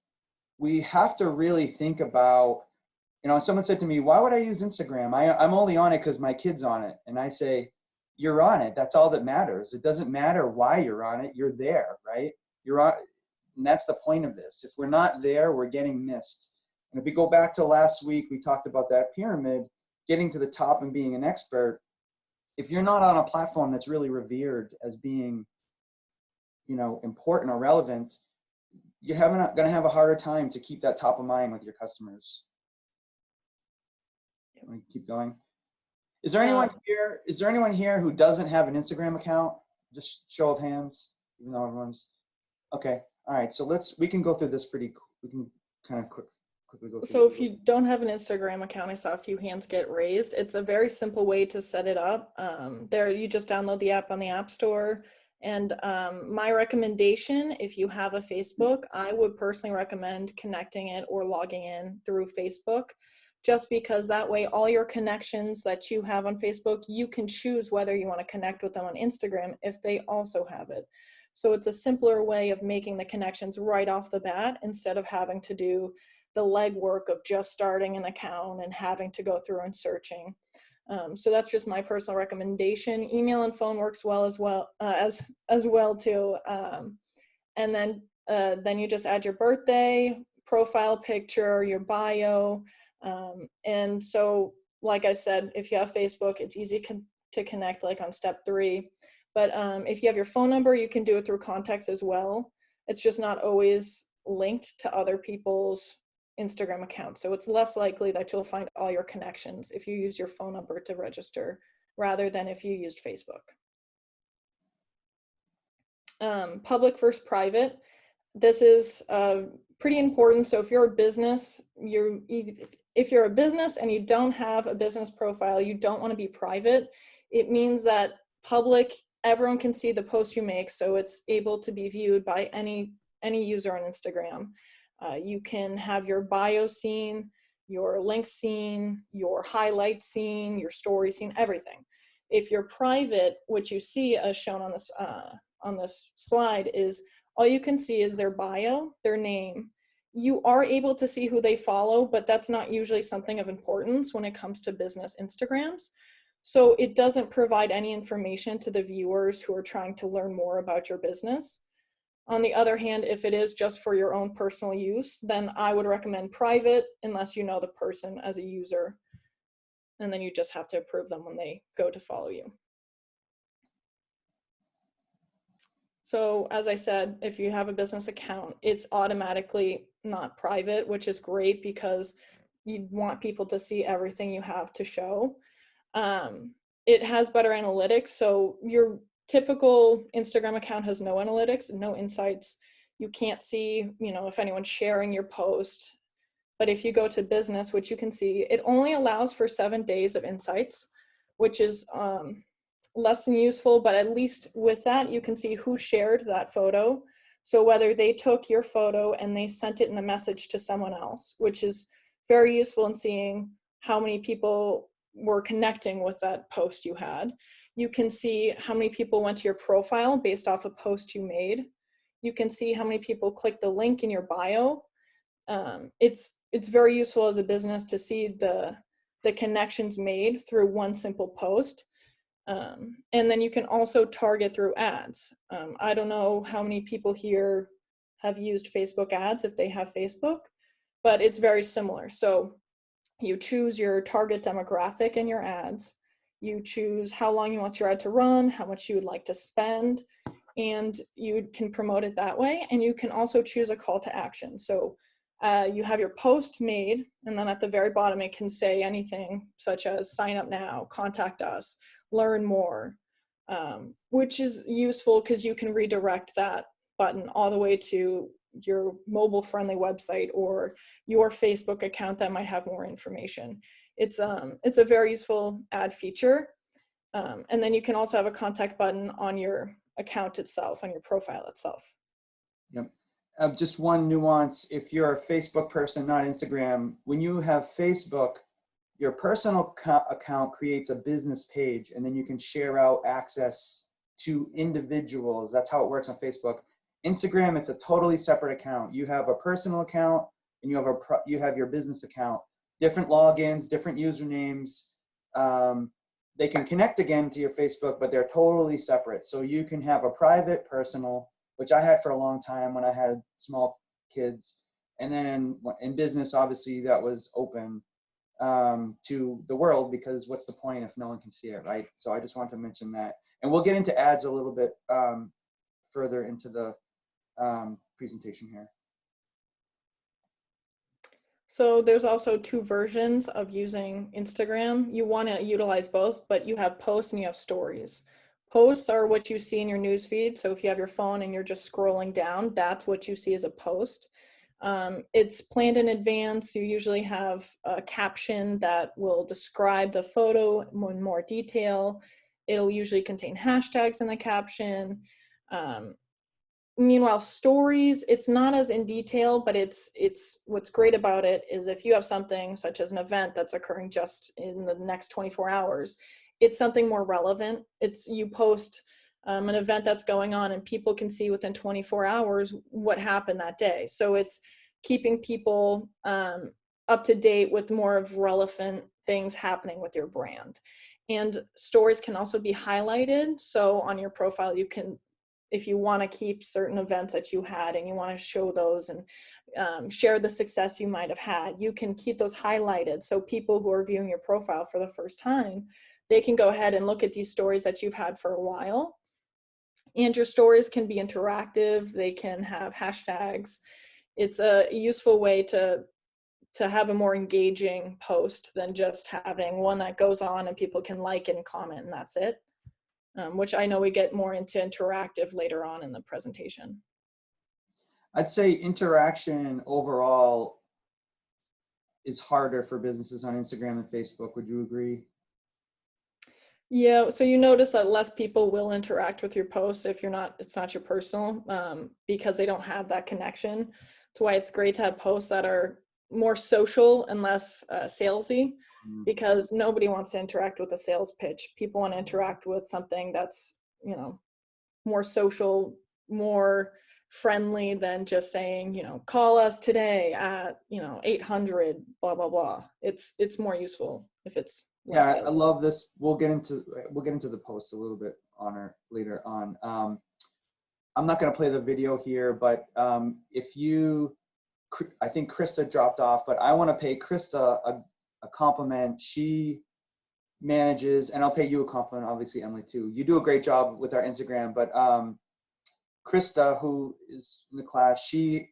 we have to really think about, someone said to me, why would I use Instagram? I'm only on it because my kid's on it. And I say, you're on it. That's all that matters. It doesn't matter why you're on it. You're there, right? You're on, and that's the point of this. If we're not there, we're getting missed. And if we go back to last week, we talked about that pyramid, getting to the top and being an expert. If you're not on a platform that's really revered as being, important or relevant, you're going to have a harder time to keep that top of mind with your customers. Keep going. Is there anyone here who doesn't have an Instagram account? Just show of hands, even though everyone's okay. All right, so we can go through this we can kind of quickly go through. So if you don't have an Instagram account, I saw a few hands get raised. It's a very simple way to set it up. You just download the app on the App Store. And my recommendation, if you have a Facebook, I would personally recommend connecting it or logging in through Facebook, just because that way all your connections that you have on Facebook, you can choose whether you want to connect with them on Instagram if they also have it. So it's a simpler way of making the connections right off the bat, instead of having to do the legwork of just starting an account and having to go through and searching. So that's just my personal recommendation. Email and phone works as well too. And then you just add your birthday, profile picture, your bio. And so, like I said, if you have Facebook, it's easy to connect, like on step 3. But if you have your phone number, you can do it through contacts as well. It's just not always linked to other people's Instagram accounts. So it's less likely that you'll find all your connections if you use your phone number to register, rather than if you used Facebook. Public versus private. This is pretty important. So if you're a business, if you're a business and you don't have a business profile, you don't want to be private. It means that public, everyone can see the post you make, so it's able to be viewed by any user on Instagram. You can have your bio seen, your links seen, your highlight seen, your story seen, everything. If you're private, what you see as shown on this slide is all you can see is their bio, their name. You are able to see who they follow, but that's not usually something of importance when it comes to business Instagrams. So it doesn't provide any information to the viewers who are trying to learn more about your business. On the other hand, if it is just for your own personal use, then I would recommend private unless you know the person as a user. And then you just have to approve them when they go to follow you. So as I said, if you have a business account, it's automatically not private, which is great because you want people to see everything you have to show. It has better analytics. So your typical Instagram account has no analytics, no insights. You can't see, if anyone's sharing your post. But if you go to business, which you can see, it only allows for 7 days of insights, which is less than useful, but at least with that, you can see who shared that photo. So whether they took your photo and they sent it in a message to someone else, which is very useful in seeing how many people were connecting with that post you had. You can see how many people went to your profile based off a post you made. You can see how many people clicked the link in your bio. It's very useful as a business to see the connections made through one simple post. And then you can also target through ads. I don't know how many people here have used Facebook ads if they have Facebook, but it's very similar. So you choose your target demographic in your ads. You choose how long you want your ad to run, how much you would like to spend, and you can promote it that way. And you can also choose a call to action. So you have your post made, and then at the very bottom, it can say anything such as sign up now, contact us, learn more, which is useful because you can redirect that button all the way to your mobile friendly website or your Facebook account that might have more information. It's a very useful ad feature. And then you can also have a contact button on your account itself, on your profile itself. Yep. Just one nuance, if you're a Facebook person, not Instagram, when you have Facebook, your personal account creates a business page, and then you can share out access to individuals. That's how it works on Facebook. Instagram, it's a totally separate account. You have a personal account and you have your business account. Different logins, different usernames. They can connect again to your Facebook, but they're totally separate. So you can have a private personal, which I had for a long time when I had small kids. And then in business, obviously that was open to the world, because what's the point if no one can see it, right? So I just want to mention that. And we'll get into ads a little bit further into the presentation here. So there's also 2 versions of using Instagram. You want to utilize both, but you have posts and you have stories. Posts are what you see in your newsfeed. So if you have your phone and you're just scrolling down, that's what you see as a post. It's planned in advance. You usually have a caption that will describe the photo in more detail. It'll usually contain hashtags in the caption. Meanwhile, stories, it's not as in detail, but it's what's great about it is if you have something such as an event that's occurring just in the next 24 hours, it's something more relevant. It's you post an event that's going on and people can see within 24 hours what happened that day. So it's keeping people up to date with more of relevant things happening with your brand. And stories can also be highlighted. So on your profile, you can, if you want to keep certain events that you had and you want to show those and share the success you might have had, you can keep those highlighted. So people who are viewing your profile for the first time, they can go ahead and look at these stories that you've had for a while. And your stories can be interactive. They can have hashtags. It's a useful way to have a more engaging post than just having one that goes on and people can like and comment and that's it. Which I know we get more into interactive later on in the presentation. I'd say interaction overall is harder for businesses on Instagram and Facebook. Would you agree? Yeah, so you notice that less people will interact with your posts if it's not your personal, because they don't have that connection. That's why it's great to have posts that are more social and less salesy, because nobody wants to interact with a sales pitch. People want to interact with something that's, more social, more friendly than just saying, call us today at, 800, blah, blah, blah. It's more useful if it's Yeah, says I it. love this. We'll get into the post a little bit later on. I'm not going to play the video here, but I think Krista dropped off, but I want to pay Krista a compliment. She manages, and I'll pay you a compliment, obviously, Emily, too. You do a great job with our Instagram, but Krista, who is in the class, she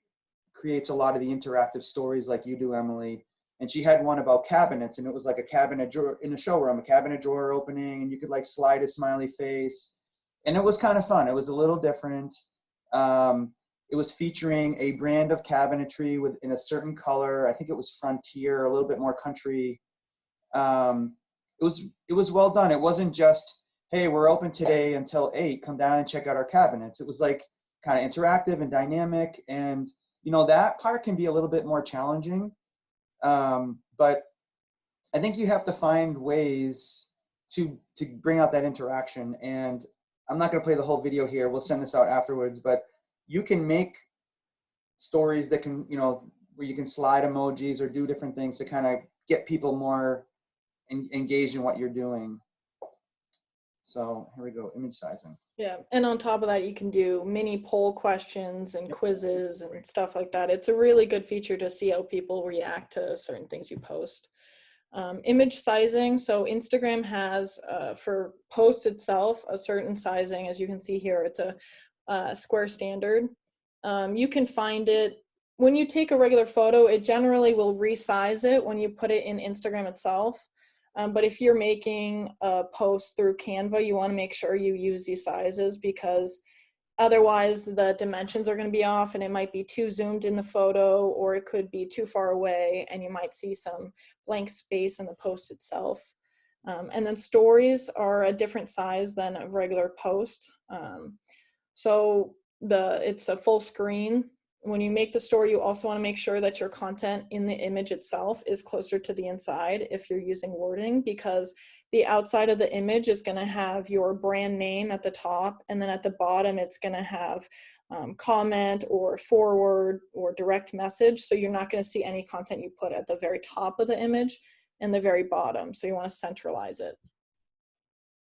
creates a lot of the interactive stories like you do, Emily. And she had one about cabinets, and it was like a cabinet drawer in a showroom, a cabinet drawer opening, and you could like slide a smiley face. And it was kind of fun. It was a little different. It was featuring a brand of cabinetry in a certain color. I think it was Frontier, a little bit more country. It was well done. It wasn't just, hey, we're open today until 8, come down and check out our cabinets. It was like kind of interactive and dynamic. And, you know, that part can be a little bit more challenging. But I think you have to find ways to bring out that interaction. And I'm not going to play the whole video here. We'll send this out afterwards, but you can make stories that can, you know, where you can slide emojis or do different things to kind of get people more engaged in what you're doing. So here we go, image sizing. Yeah, and on top of that, you can do mini poll questions and quizzes and stuff like that. It's a really good feature to see how people react to certain things you post. Image sizing, so Instagram has, for post itself, a certain sizing. As you can see here, it's a square standard. You can find it, when you take a regular photo, it generally will resize it when you put it in Instagram itself. But if you're making a post through Canva, you want to make sure you use these sizes, because otherwise the dimensions are going to be off and it might be too zoomed in the photo, or it could be too far away and you might see some blank space in the post itself. And then stories are a different size than a regular post. So it's a full screen. When you make the story, you also want to make sure that your content in the image itself is closer to the inside if you're using wording, because the outside of the image is going to have your brand name at the top, and then at the bottom it's going to have comment or forward or direct message. So you're not going to see any content you put at the very top of the image and the very bottom. So you want to centralize it.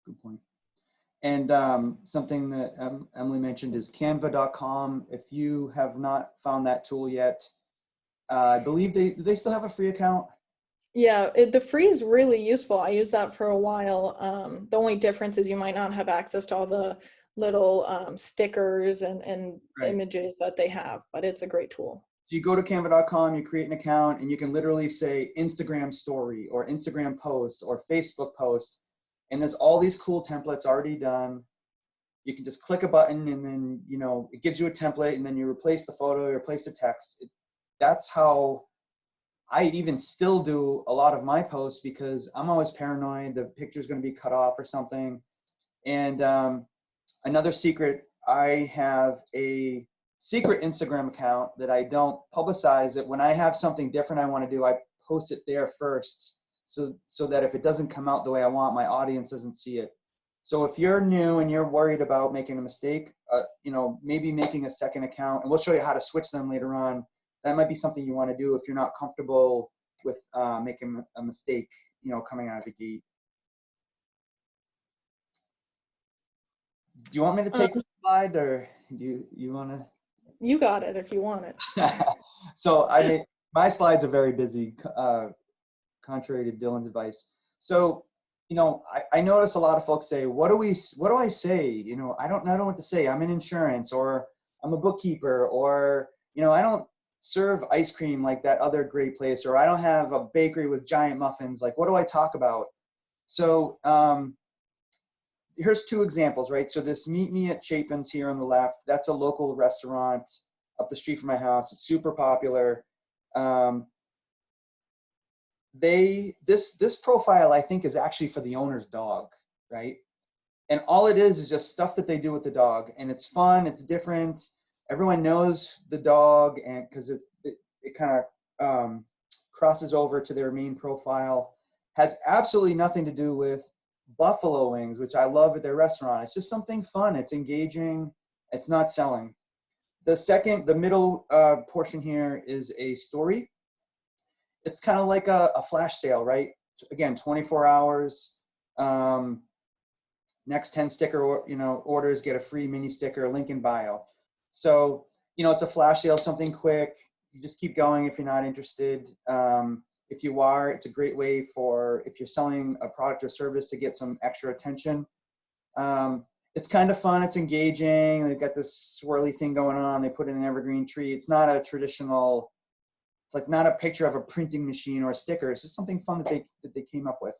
Good point. And something that Emily mentioned is canva.com. If you have not found that tool yet, I believe they still have a free account. Yeah, the free is really useful. I used that for a while. The only difference is you might not have access to all the little stickers and Right. images that they have, but it's a great tool. So you go to canva.com, you create an account, and you can literally say Instagram story or Instagram post or Facebook post. And there's all these cool templates already done. You can just click a button and then, you know, it gives you a template, and then you replace the photo, you replace the text. That's how I even still do a lot of my posts, because I'm always paranoid the picture's going to be cut off or something. And another secret, I have a secret Instagram account that I don't publicize. That when I have something different I want to do, I post it there first. So that if it doesn't come out the way I want, my audience doesn't see it. So if you're new and you're worried about making a mistake, you know, maybe making a second account, and we'll show you how to switch them later on. That might be something you want to do if you're not comfortable with making a mistake, you know, coming out of the gate. Do you want me to take the slide, or do you want to? You got it if you want it. So my slides are very busy. Contrary to Dylan's advice. So, you know, I notice a lot of folks say, what do I say? You know, I don't know what to say. I'm in insurance, or I'm a bookkeeper, or, you know, I don't serve ice cream like that other great place, or I don't have a bakery with giant muffins. Like, what do I talk about? So here's 2 examples, right? So this Meet Me at Chapin's here on the left, that's a local restaurant up the street from my house. It's super popular. This profile, I think, is actually for the owner's dog, right? And all it is just stuff that they do with the dog, and it's fun, it's different. Everyone knows the dog, and because it kind of crosses over to their main profile. Has absolutely nothing to do with buffalo wings, which I love at their restaurant. It's just something fun. It's engaging. It's not selling. The middle portion here is a story. It's kind of like a flash sale, right? again, 24 hours. Next 10 sticker, orders get a free mini sticker, link in bio. So, it's a flash sale, something quick. You just keep going if you're not interested. If you are, it's a great way for, if you're selling a product or service, to get some extra attention. It's kind of fun. It's engaging. They've got this swirly thing going on. They put in an evergreen tree. It's not a traditional, it's like not a picture of a printing machine or a sticker. It's just something fun that they came up with.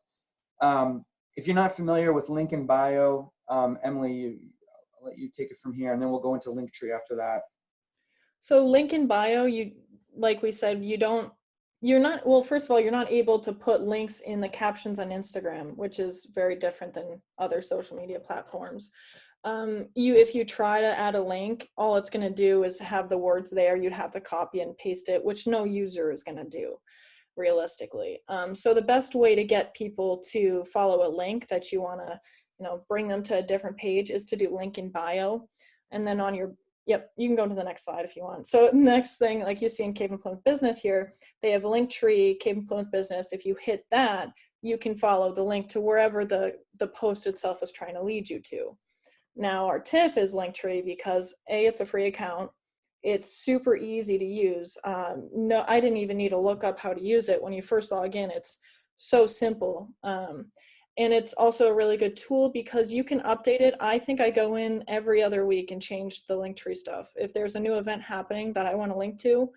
If you're not familiar with link in bio, Emily, I'll let you take it from here, and then we'll go into Linktree after that. So link in bio, like we said, well, first of all, you're not able to put links in the captions on Instagram, which is very different than other social media platforms. If you try to add a link, all it's going to do is have the words there. You'd have to copy and paste it, which no user is going to do realistically. So the best way to get people to follow a link that you want to, bring them to a different page is to do link in bio. And then on your, yep, you can go to the next slide if you want. So next thing, like you see in Cape and Plymouth Business here, they have Linktree, Cape and Plymouth Business. If you hit that, you can follow the link to wherever the post itself is trying to lead you to. Now our tip is Linktree because it's a free account. It's super easy to use. No, I didn't even need to look up how to use it. When you first log in, it's so simple. And it's also a really good tool because you can update it. I think I go in every other week and change the Linktree stuff. If there's a new event happening that I want to link to,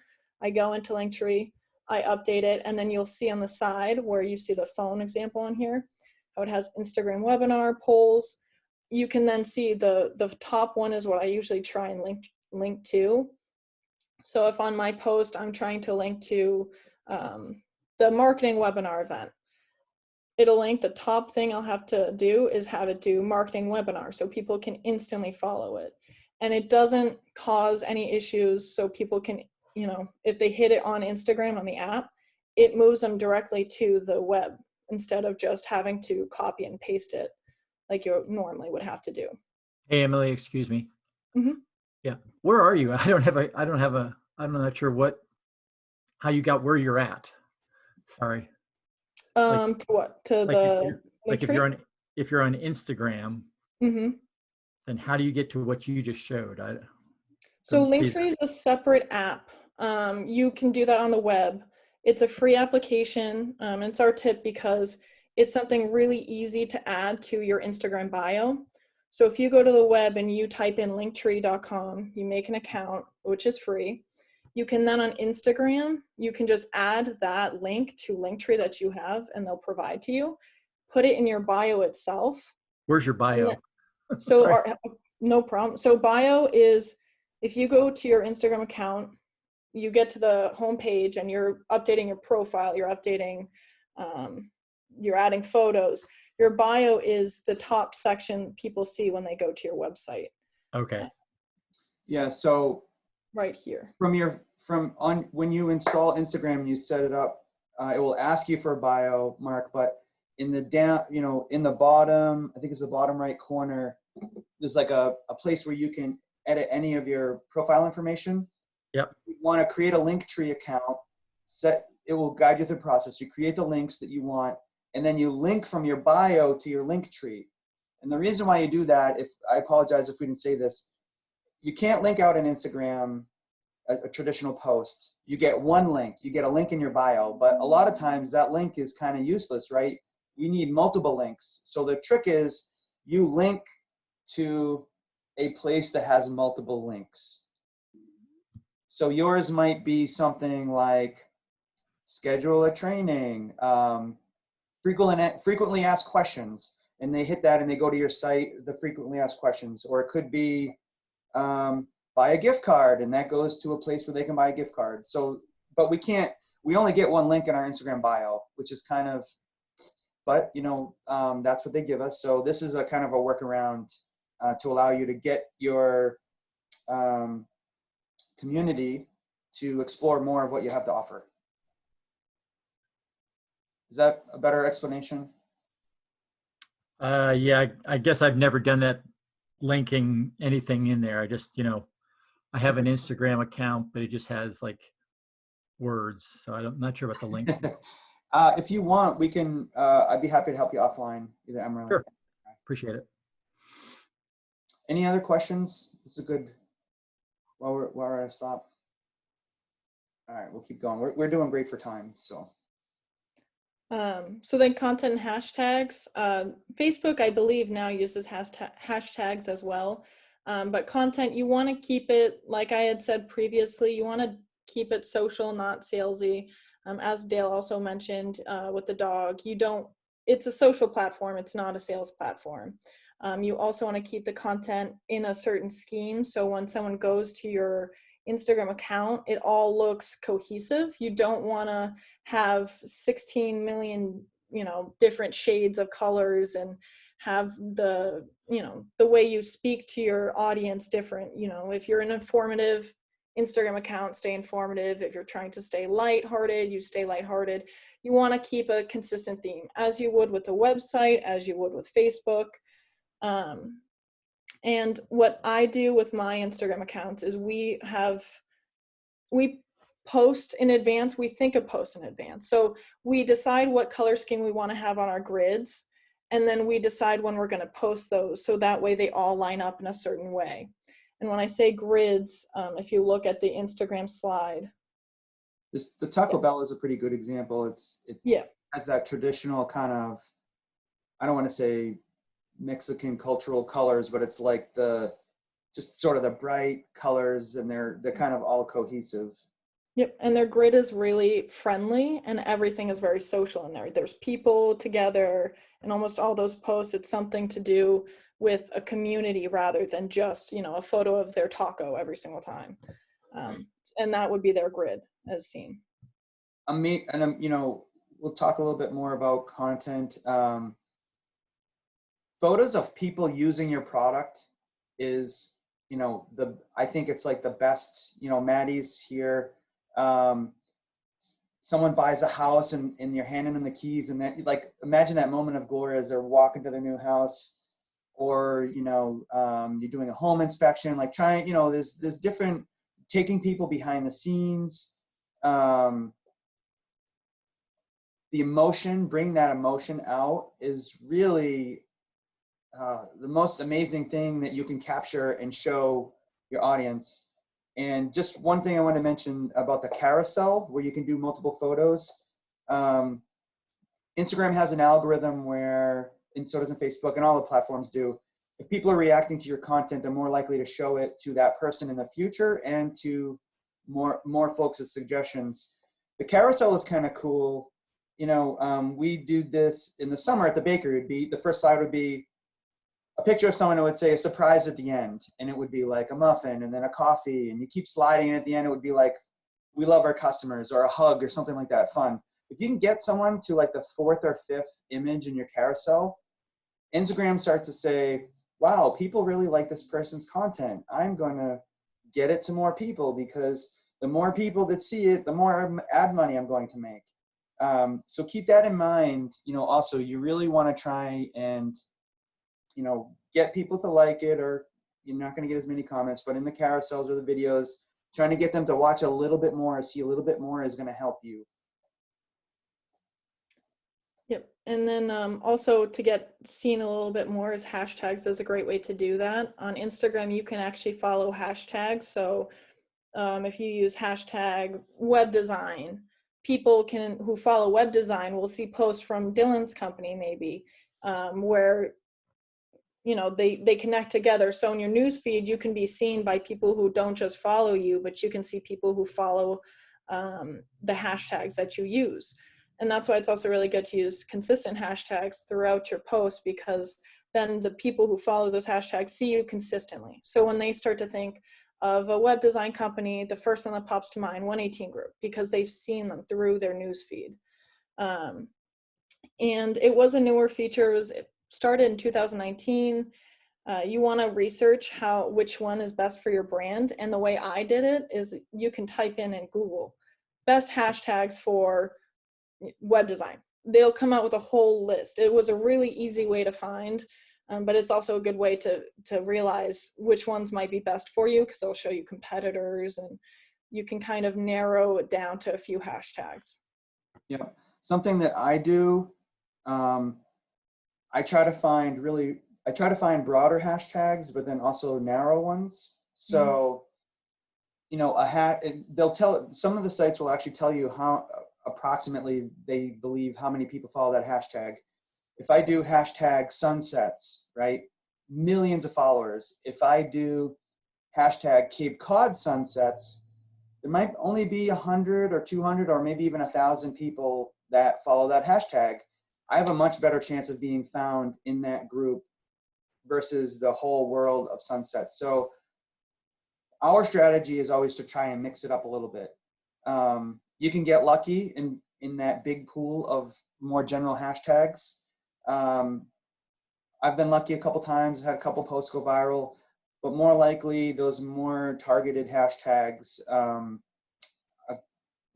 I go into Linktree, I update it, and then you'll see on the side where you see the phone example on here, how it has Instagram webinar, polls. You can then see the top one is what I usually try and link to. So if on my post, I'm trying to link to the marketing webinar event, it'll link, the top thing I'll have to do is have it do marketing webinar so people can instantly follow it. And it doesn't cause any issues, so people can, if they hit it on Instagram on the app, it moves them directly to the web instead of just having to copy and paste it like you normally would have to do. Hey, Emily, excuse me. Mm-hmm. Yeah. Where are you? I'm not sure how you got where you're at. Sorry. To what? To the if you're on Instagram, mm-hmm. then how do you get to what you just showed? So Linktree is a separate app. You can do that on the web. It's a free application. It's our tip because it's something really easy to add to your Instagram bio. So if you go to the web and you type in linktree.com, you make an account, which is free. You can then on Instagram, you can just add that link to Linktree that you have and they'll provide to you. Put it in your bio itself. Where's your bio? So no problem. So bio is, if you go to your Instagram account, you get to the homepage and you're updating your profile, you're updating, you're adding photos. Your bio is the top section people see when they go to your website. Okay. Yeah, so right here. When you install Instagram and you set it up, it will ask you for a bio, Mark, but in the bottom, I think it's the bottom right corner, there's like a place where you can edit any of your profile information. Yep. You want to create a Linktree account, it will guide you through the process. You create the links that you want, and then you link from your bio to your Linktree. And the reason why you do that, I apologize if we didn't say this, you can't link out an Instagram, a traditional post. You get one link, you get a link in your bio, but a lot of times that link is kind of useless, right? You need multiple links. So the trick is you link to a place that has multiple links. So yours might be something like schedule a training, frequently asked questions, and they hit that and they go to your site, the frequently asked questions. Or it could be buy a gift card, and that goes to a place where they can buy a gift card. So, but we only get one link in our Instagram bio, which is kind of, but that's what they give us. So this is a kind of a workaround to allow you to get your community to explore more of what you have to offer. Is that a better explanation? Yeah, I guess I've never done that, linking anything in there. I just, I have an Instagram account, but it just has like words. So I'm not sure what the link. If you want, we can, I'd be happy to help you offline, either Emma or Sure. Appreciate it. Any other questions? This is a good, while we're at a stop. All right, we'll keep going. We're doing great for time, so. So then content and hashtags. Facebook, I believe, now uses hashtags as well. But content, you want to keep it, like I had said previously, you want to keep it social, not salesy. As Dale also mentioned with the dog, it's a social platform, it's not a sales platform. You also want to keep the content in a certain scheme. So when someone goes to your Instagram account, it all looks cohesive. You don't want to have 16 million, different shades of colors and have the way you speak to your audience different. If you're an informative Instagram account, stay informative. If you're trying to stay lighthearted, you stay lighthearted. You want to keep a consistent theme, as you would with a website, as you would with Facebook. And what I do with my Instagram accounts is we post in advance. We think of posts in advance. So we decide what color scheme we want to have on our grids, and then we decide when we're going to post those. So that way they all line up in a certain way. And when I say grids, if you look at the Instagram slide. The Taco Bell is a pretty good example. It has that traditional kind of, I don't want to say Mexican cultural colors, but it's like just sort of the bright colors, and they're kind of all cohesive. Yep, and their grid is really friendly, and everything is very social in there. There's people together, and almost all those posts, it's something to do with a community rather than just, a photo of their taco every single time. And that would be their grid as seen. We'll talk a little bit more about content. Photos of people using your product is, I think it's like the best. Maddie's here. Someone buys a house and you're handing them the keys, and that, like, imagine that moment of glory as they're walking to their new house, or you're doing a home inspection, like trying, there's different, taking people behind the scenes, the emotion, bringing that emotion out is really the most amazing thing that you can capture and show your audience. And just one thing I want to mention about the carousel, where you can do multiple photos. Instagram has an algorithm where, and so does Facebook, and all the platforms do. If people are reacting to your content, they're more likely to show it to that person in the future and to more folks' suggestions. The carousel is kind of cool. We do this in the summer at the bakery. The first slide would be a picture of someone who would say a surprise at the end, and it would be like a muffin and then a coffee, and you keep sliding, and at the end it would be like, we love our customers, or a hug, or something like that, fun. If you can get someone to like the 4th or 5th image in your carousel, Instagram starts to say, wow, people really like this person's content. I'm going to get it to more people, because the more people that see it, the more ad money I'm going to make. So keep that in mind. Also, you really want to try and get people to like it, or you're not going to get as many comments, but in the carousels or the videos, trying to get them to watch a little bit more, see a little bit more, is going to help you. Yep. And then also, to get seen a little bit more, is hashtags is a great way to do that. On Instagram, you can actually follow hashtags. So if you use hashtag web design, people who follow web design will see posts from Dylan's company, maybe, where they connect together. So in your news feed, you can be seen by people who don't just follow you, but you can see people who follow the hashtags that you use. And that's why it's also really good to use consistent hashtags throughout your post, because then the people who follow those hashtags see you consistently. So when they start to think of a web design company, the first one that pops to mind, 118 Group, because they've seen them through their news feed. And it was a newer feature. It started in 2019. You want to research which one is best for your brand. And the way I did it is, you can type in Google best hashtags for web design. They'll come out with a whole list. It was a really easy way to find, but it's also a good way to realize which ones might be best for you, because they'll show you competitors, and you can kind of narrow it down to a few hashtags. Yeah. Something that I do, I try to find broader hashtags, but then also narrow ones. So, you know, some of the sites will actually tell you how approximately they believe how many people follow that hashtag. If I do hashtag sunsets, right, millions of followers. If I do hashtag Cape Cod sunsets, there might only be 100 or 200 or maybe even 1,000 people that follow that hashtag. I have a much better chance of being found in that group versus the whole world of sunsets. So our strategy is always to try and mix it up a little bit. You can get lucky in that big pool of more general hashtags. I've been lucky a couple times, had a couple posts go viral, but more likely those more targeted hashtags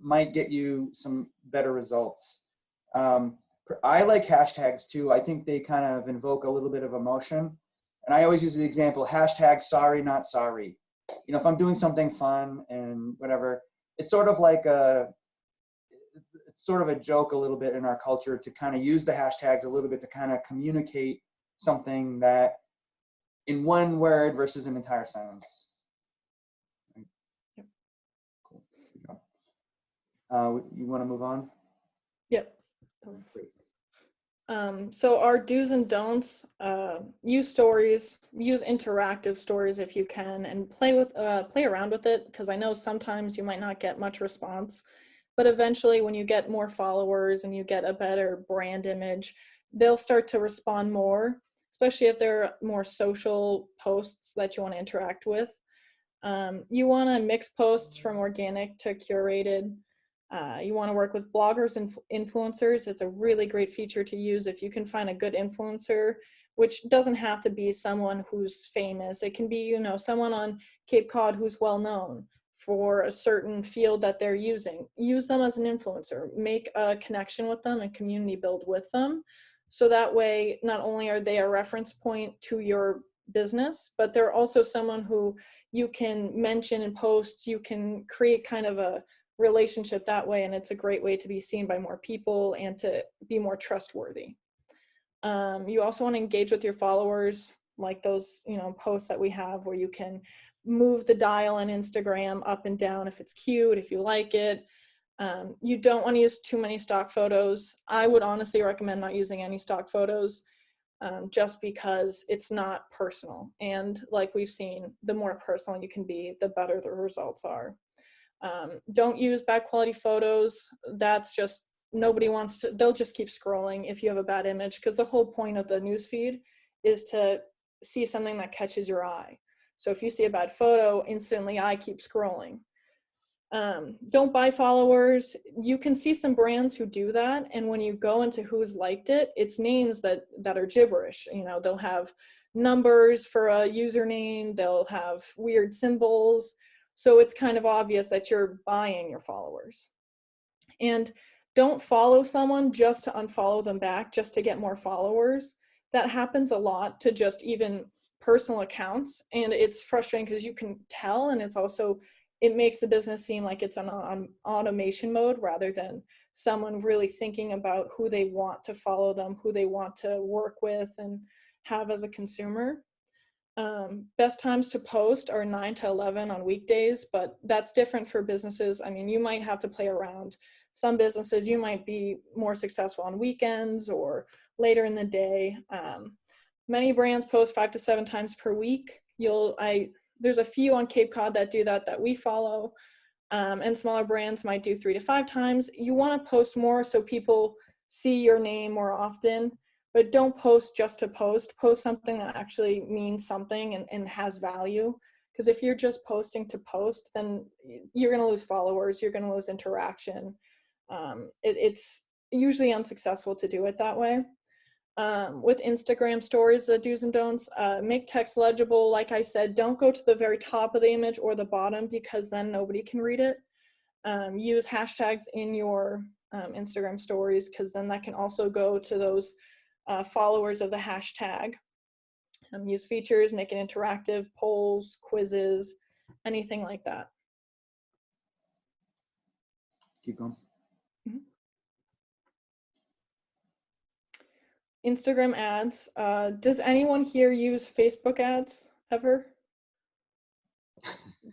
might get you some better results. I like hashtags too. I think they kind of invoke a little bit of emotion. And I always use the example, hashtag sorry, not sorry. You know, if I'm doing something fun and whatever, it's sort of like it's sort of a joke a little bit in our culture to kind of use the hashtags a little bit to kind of communicate something that in one word versus an entire sentence. Yep. Cool. You want to move on? Yep. Great. So our do's and don'ts, use stories, use interactive stories if you can, and play around with it, because I know sometimes you might not get much response, but eventually when you get more followers and you get a better brand image, they'll start to respond more, especially if there are more social posts that you want to interact with. You want to mix posts from organic to curated. You want to work with bloggers and influencers. It's a really great feature to use if you can find a good influencer, which doesn't have to be someone who's famous. It can be, you know, someone on Cape Cod who's well known for a certain field that they're using. Use them as an influencer. Make a connection with them and community build with them. So that way, not only are they a reference point to your business, but they're also someone who you can mention in posts. You can create kind of a relationship that way, and it's a great way to be seen by more people and to be more trustworthy. You also want to engage with your followers, like those, you know, posts that we have where you can move the dial on Instagram up and down if it's cute, if you like it. You don't want to use too many stock photos. I would honestly recommend not using any stock photos, just because it's not personal. And like we've seen, the more personal you can be, the better the results are. Don't use bad quality photos. That's just, nobody wants to, they'll just keep scrolling if you have a bad image, because the whole point of the newsfeed is to see something that catches your eye. So if you see a bad photo, instantly I keep scrolling. Don't buy followers. You can see some brands who do that, and when you go into who's liked it, it's names that are gibberish. You know, they'll have numbers for a username, they'll have weird symbols. So it's kind of obvious that you're buying your followers. And don't follow someone just to unfollow them back, just to get more followers. That happens a lot to just even personal accounts. And it's frustrating because you can tell, and it's also, it makes the business seem like it's on automation mode rather than someone really thinking about who they want to follow them, who they want to work with and have as a consumer. Best times to post are 9 to 11 on weekdays, but that's different for businesses. I mean, you might have to play around. Some businesses, you might be more successful on weekends or later in the day. Many brands post 5 to 7 times per week. There's a few on Cape Cod that do that we follow, and smaller brands might do 3 to 5 times. You want to post more so people see your name more often. But don't post just to post. Post something that actually means something and has value. Because if you're just posting to post, then you're going to lose followers. You're going to lose interaction. It's usually unsuccessful to do it that way. With Instagram stories, the do's and don'ts, make text legible. Like I said, don't go to the very top of the image or the bottom, because then nobody can read it. Use hashtags in your Instagram stories, because then that can also go to those followers of the hashtag. Use features, make it interactive, polls, quizzes, anything like that. Keep going. Instagram ads. Does anyone here use Facebook ads ever?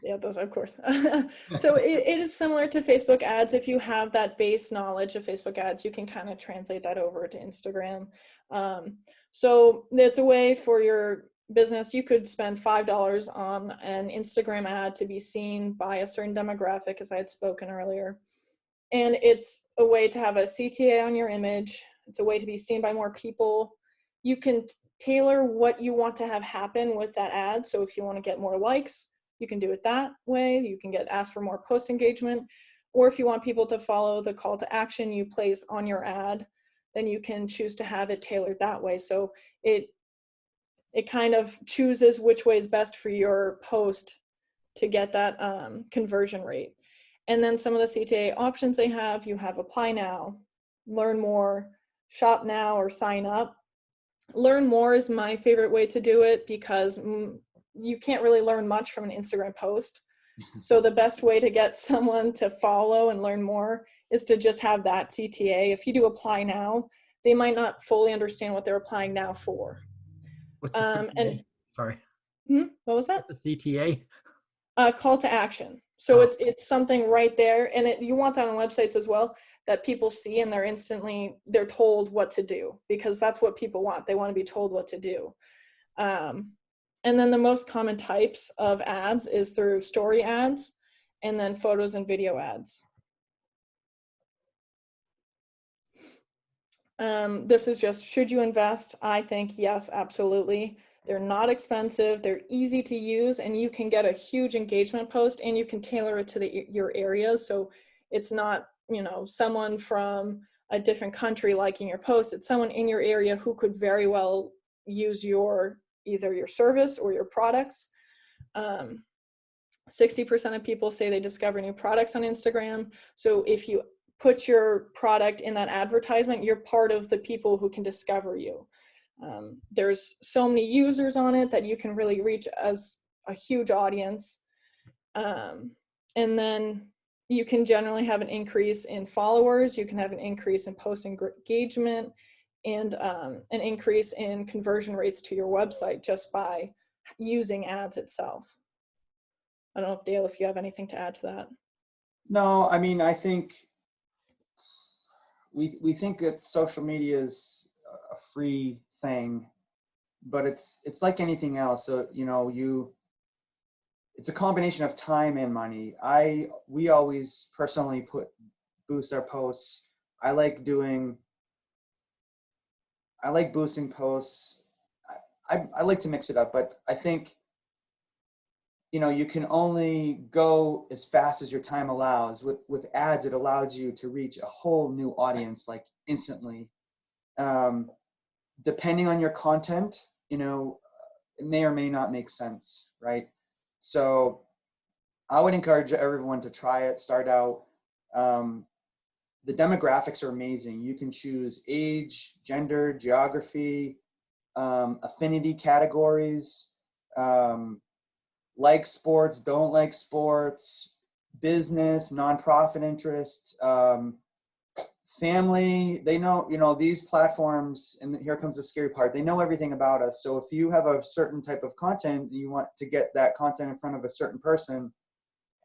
Yeah, those, of course. So it is similar to Facebook ads. If you have that base knowledge of Facebook ads, you can kind of translate that over to Instagram. So it's a way for your business. You could spend $5 on an Instagram ad to be seen by a certain demographic, as I had spoken earlier. And it's a way to have a CTA on your image. It's a way to be seen by more people. You can tailor what you want to have happen with that ad. So if you want to get more likes, you can do it that way. You can ask for more post engagement. Or if you want people to follow the call to action you place on your ad, then you can choose to have it tailored that way. So it kind of chooses which way is best for your post to get that conversion rate. And then some of the CTA options they have, you have apply now, learn more, shop now, or sign up. Learn more is my favorite way to do it because you can't really learn much from an Instagram post. So the best way to get someone to follow and learn more is to just have that CTA. If you do apply now, they might not fully understand what they're applying now for. What's the CTA? And Sorry. what was that? What's the CTA? Call to action. So it's something right there, and you want that on websites as well, that people see and they're told what to do, because that's what people want. They want to be told what to do. And then the most common types of ads is through story ads, and then photos and video ads. This is just, should you invest? I think yes, absolutely. They're not expensive, they're easy to use, and you can get a huge engagement post, and you can tailor it to your areas. So it's not, someone from a different country liking your post. It's someone in your area who could very well use either your service or your products. 60% of people say they discover new products on Instagram. So if you put your product in that advertisement, you're part of the people who can discover you. There's so many users on it that you can really reach as a huge audience. And then you can generally have an increase in followers, you can have an increase in post engagement, and an increase in conversion rates to your website just by using ads itself. I don't know if Dale, if you have anything to add to that. No, I mean, I think we think that social media is a free thing, but it's like anything else. So it's a combination of time and money. We always personally boost our posts. I like boosting posts. I like to mix it up, but I think you can only go as fast as your time allows. With ads, it allows you to reach a whole new audience, like instantly. Depending on your content, it may or may not make sense, right? So I would encourage everyone to try it, start out. The demographics are amazing. You can choose age, gender, geography, affinity categories, like sports, don't like sports, business, nonprofit interest, family. They know, these platforms, and here comes the scary part, they know everything about us. So if you have a certain type of content and you want to get that content in front of a certain person,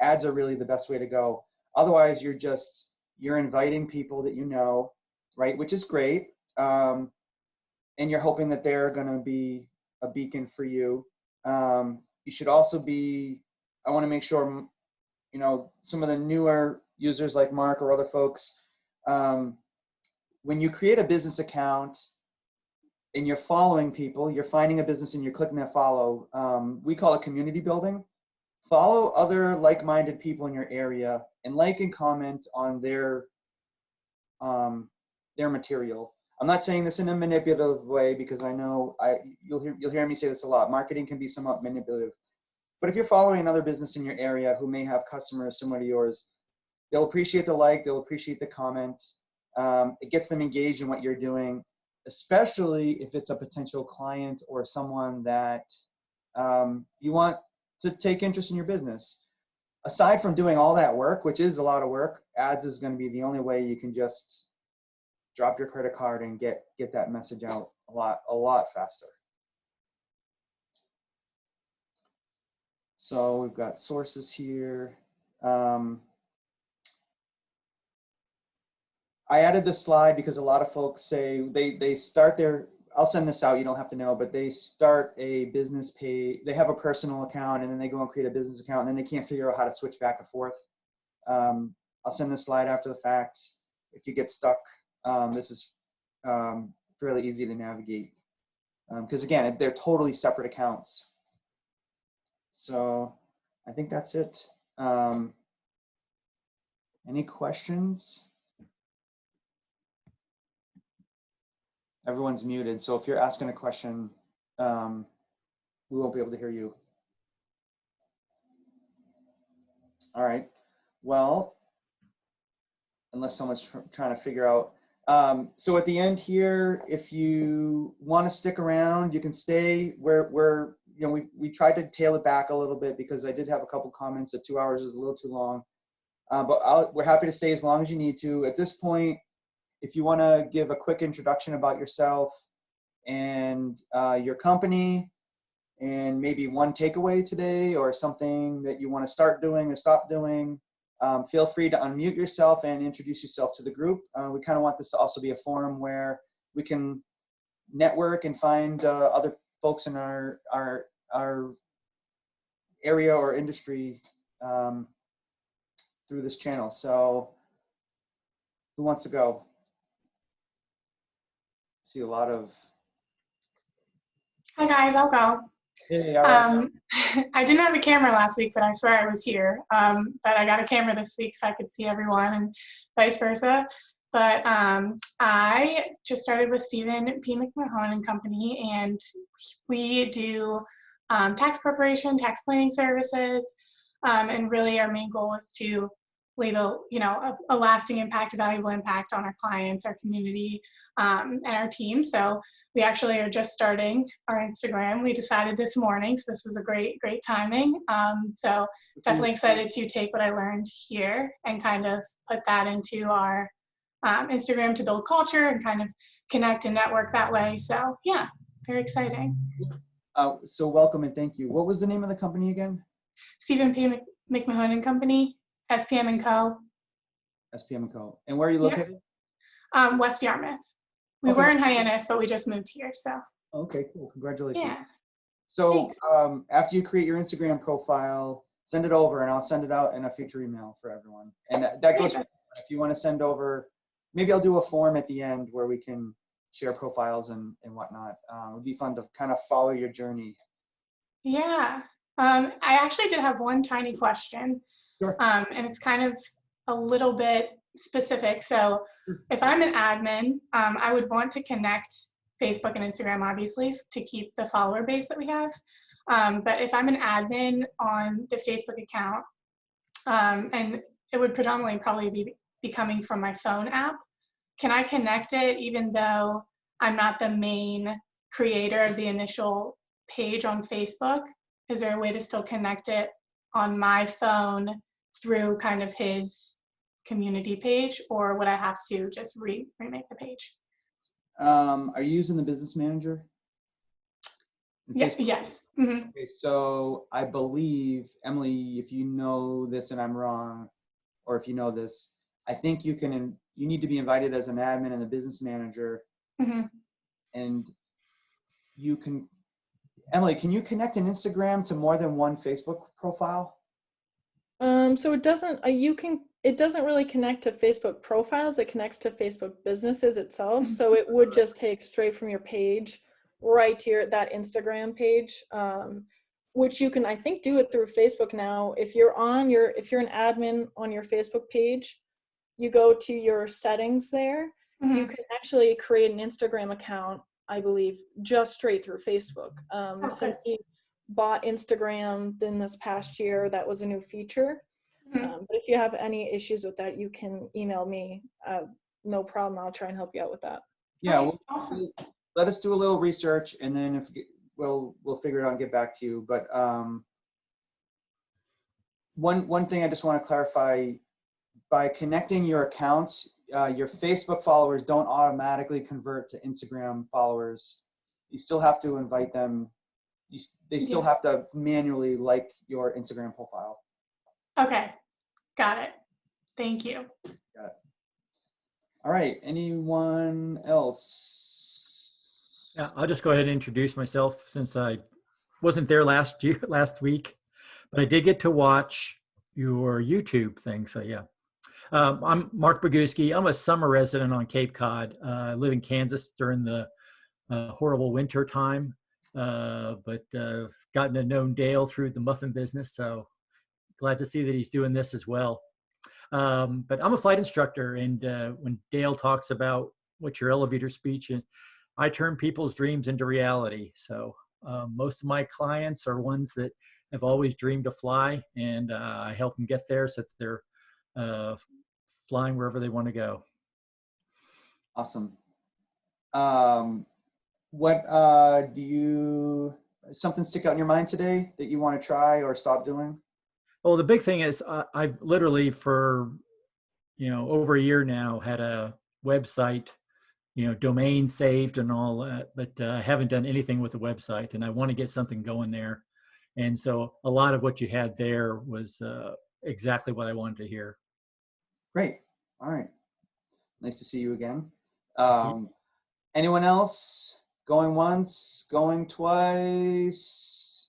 ads are really the best way to go. Otherwise, you're inviting people that right, which is great. And you're hoping that they're going to be a beacon for you. You should also I want to make sure, some of the newer users like Mark or other folks, when you create a business account and you're following people, you're finding a business and you're clicking that follow, we call it community building. Follow other like-minded people in your area and like and comment on their material. I'm not saying this in a manipulative way, because I know you'll hear me say this a lot. Marketing can be somewhat manipulative. But if you're following another business in your area who may have customers similar to yours, they'll appreciate the like, they'll appreciate the comment. It gets them engaged in what you're doing, especially if it's a potential client or someone that you want to take interest in your business. Aside from doing all that work, which is a lot of work, ads is going to be the only way you can just drop your credit card and get that message out. a lot faster. So we've got sources here. I added this slide because a lot of folks say they start their, I'll send this out, you don't have to know, but they start a business page, they have a personal account and then they go and create a business account and then they can't figure out how to switch back and forth. I'll send this slide after the fact. If you get stuck, this is fairly easy to navigate. Because again, they're totally separate accounts. So I think that's it. Any questions? Everyone's muted, so if you're asking a question, we won't be able to hear you. All right, well, unless someone's trying to figure out. So at the end here, if you want to stick around, you can stay. We're you know, we tried to tail it back a little bit because I did have a couple comments that 2 hours is a little too long. But we're happy to stay as long as you need to. At this point, if you want to give a quick introduction about yourself and your company and maybe one takeaway today or something that you want to start doing or stop doing, feel free to unmute yourself and introduce yourself to the group. We kind of want this to also be a forum where we can network and find other folks in our area or industry through this channel. So who wants to go? See a lot of. Hi guys, I'll go. Hey, all right. I didn't have a camera last week, but I swear I was here. But I got a camera this week so I could see everyone and vice versa. But I just started with Stephen P. McMahon and Company, and we do tax preparation, tax planning services, and really our main goal is to leave a lasting impact, a valuable impact on our clients, our community, and our team. So we actually are just starting our Instagram. We decided this morning, so this is a great timing. So definitely excited to take what I learned here and kind of put that into our Instagram to build culture and kind of connect and network that way. So yeah, very exciting. So welcome and thank you. What was the name of the company again? Stephen P. McMahon and Company, SPM and Co. SPM and Co. And where are you located? Yep. West Yarmouth. We were in Hyannis, but we just moved here. So. Okay, cool. Congratulations. Yeah. So after you create your Instagram profile, send it over and I'll send it out in a future email for everyone. And that goes, if you want to send over, maybe I'll do a form at the end where we can share profiles and whatnot. It would be fun to kind of follow your journey. Yeah. I actually did have one tiny question. Sure. And it's kind of a little bit specific. So if I'm an admin, I would want to connect Facebook and Instagram, obviously, to keep the follower base that we have. But if I'm an admin on the Facebook account, and it would predominantly probably be coming from my phone app, can I connect it even though I'm not the main creator of the initial page on Facebook? Is there a way to still connect it on my phone through kind of his community page, or would I have to just remake the page? Are you using the Business Manager? Yes. Mm-hmm. Okay, so I believe, Emily, if you know this and I'm wrong, or if you know this, I think you need to be invited as an admin and the Business Manager. Mm-hmm. And you can, Emily, can you connect an Instagram to more than one Facebook profile? So it doesn't, it doesn't really connect to Facebook profiles. It connects to Facebook businesses itself. So it would just take straight from your page right to that Instagram page, which you can, I think, do it through Facebook now. If you're an admin on your Facebook page, you go to your settings there. Mm-hmm. You can actually create an Instagram account, I believe, just straight through Facebook. Okay. Since he bought Instagram in this past year, that was a new feature. Mm-hmm. But if you have any issues with that, you can email me. No problem. I'll try and help you out with that. Yeah, awesome. Let us do a little research, and then we'll figure it out and get back to you. But one thing I just want to clarify: by connecting your accounts, your Facebook followers don't automatically convert to Instagram followers. You still have to invite them. They still have to manually like your Instagram profile. Okay, got it. Thank you. All right, anyone else? Yeah, I'll just go ahead and introduce myself since I wasn't there last week, but I did get to watch your YouTube thing. So yeah, I'm Mark Boguski. I'm a summer resident on Cape Cod. I live in Kansas during the horrible winter time, but gotten to know Dale through the muffin business. So glad to see that he's doing this as well. But I'm a flight instructor, and when Dale talks about what's your elevator speech, and I turn people's dreams into reality. So most of my clients are ones that have always dreamed to fly, and I help them get there so that they're flying wherever they want to go. Awesome. Something stick out in your mind today that you want to try or stop doing? Well, the big thing is I've literally for, over a year now had a website, domain saved and all that, but I haven't done anything with the website, and I want to get something going there. And so a lot of what you had there was exactly what I wanted to hear. Great. All right. Nice to see you again. Anyone else? Going once, going twice?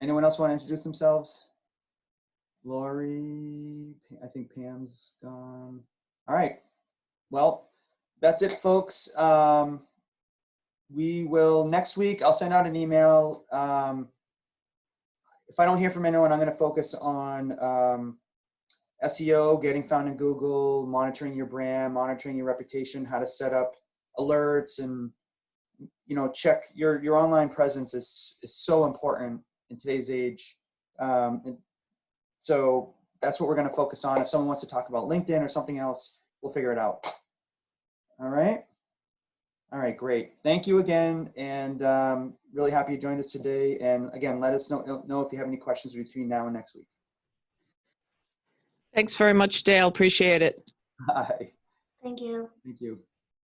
Anyone else want to introduce themselves? Lori, I think Pam's gone. All right. Well, that's it, folks. We will next week, I'll send out an email. If I don't hear from anyone, I'm going to focus on SEO, getting found in Google, monitoring your brand, monitoring your reputation, how to set up alerts, and check your online presence is so important in today's age. So that's what we're going to focus on. If someone wants to talk about LinkedIn or something else, we'll figure it out. All right. All right, great. Thank you again. And really happy you joined us today. And again, let us know if you have any questions between now and next week. Thanks very much, Dale. Appreciate it. Bye. Thank you. Thank you.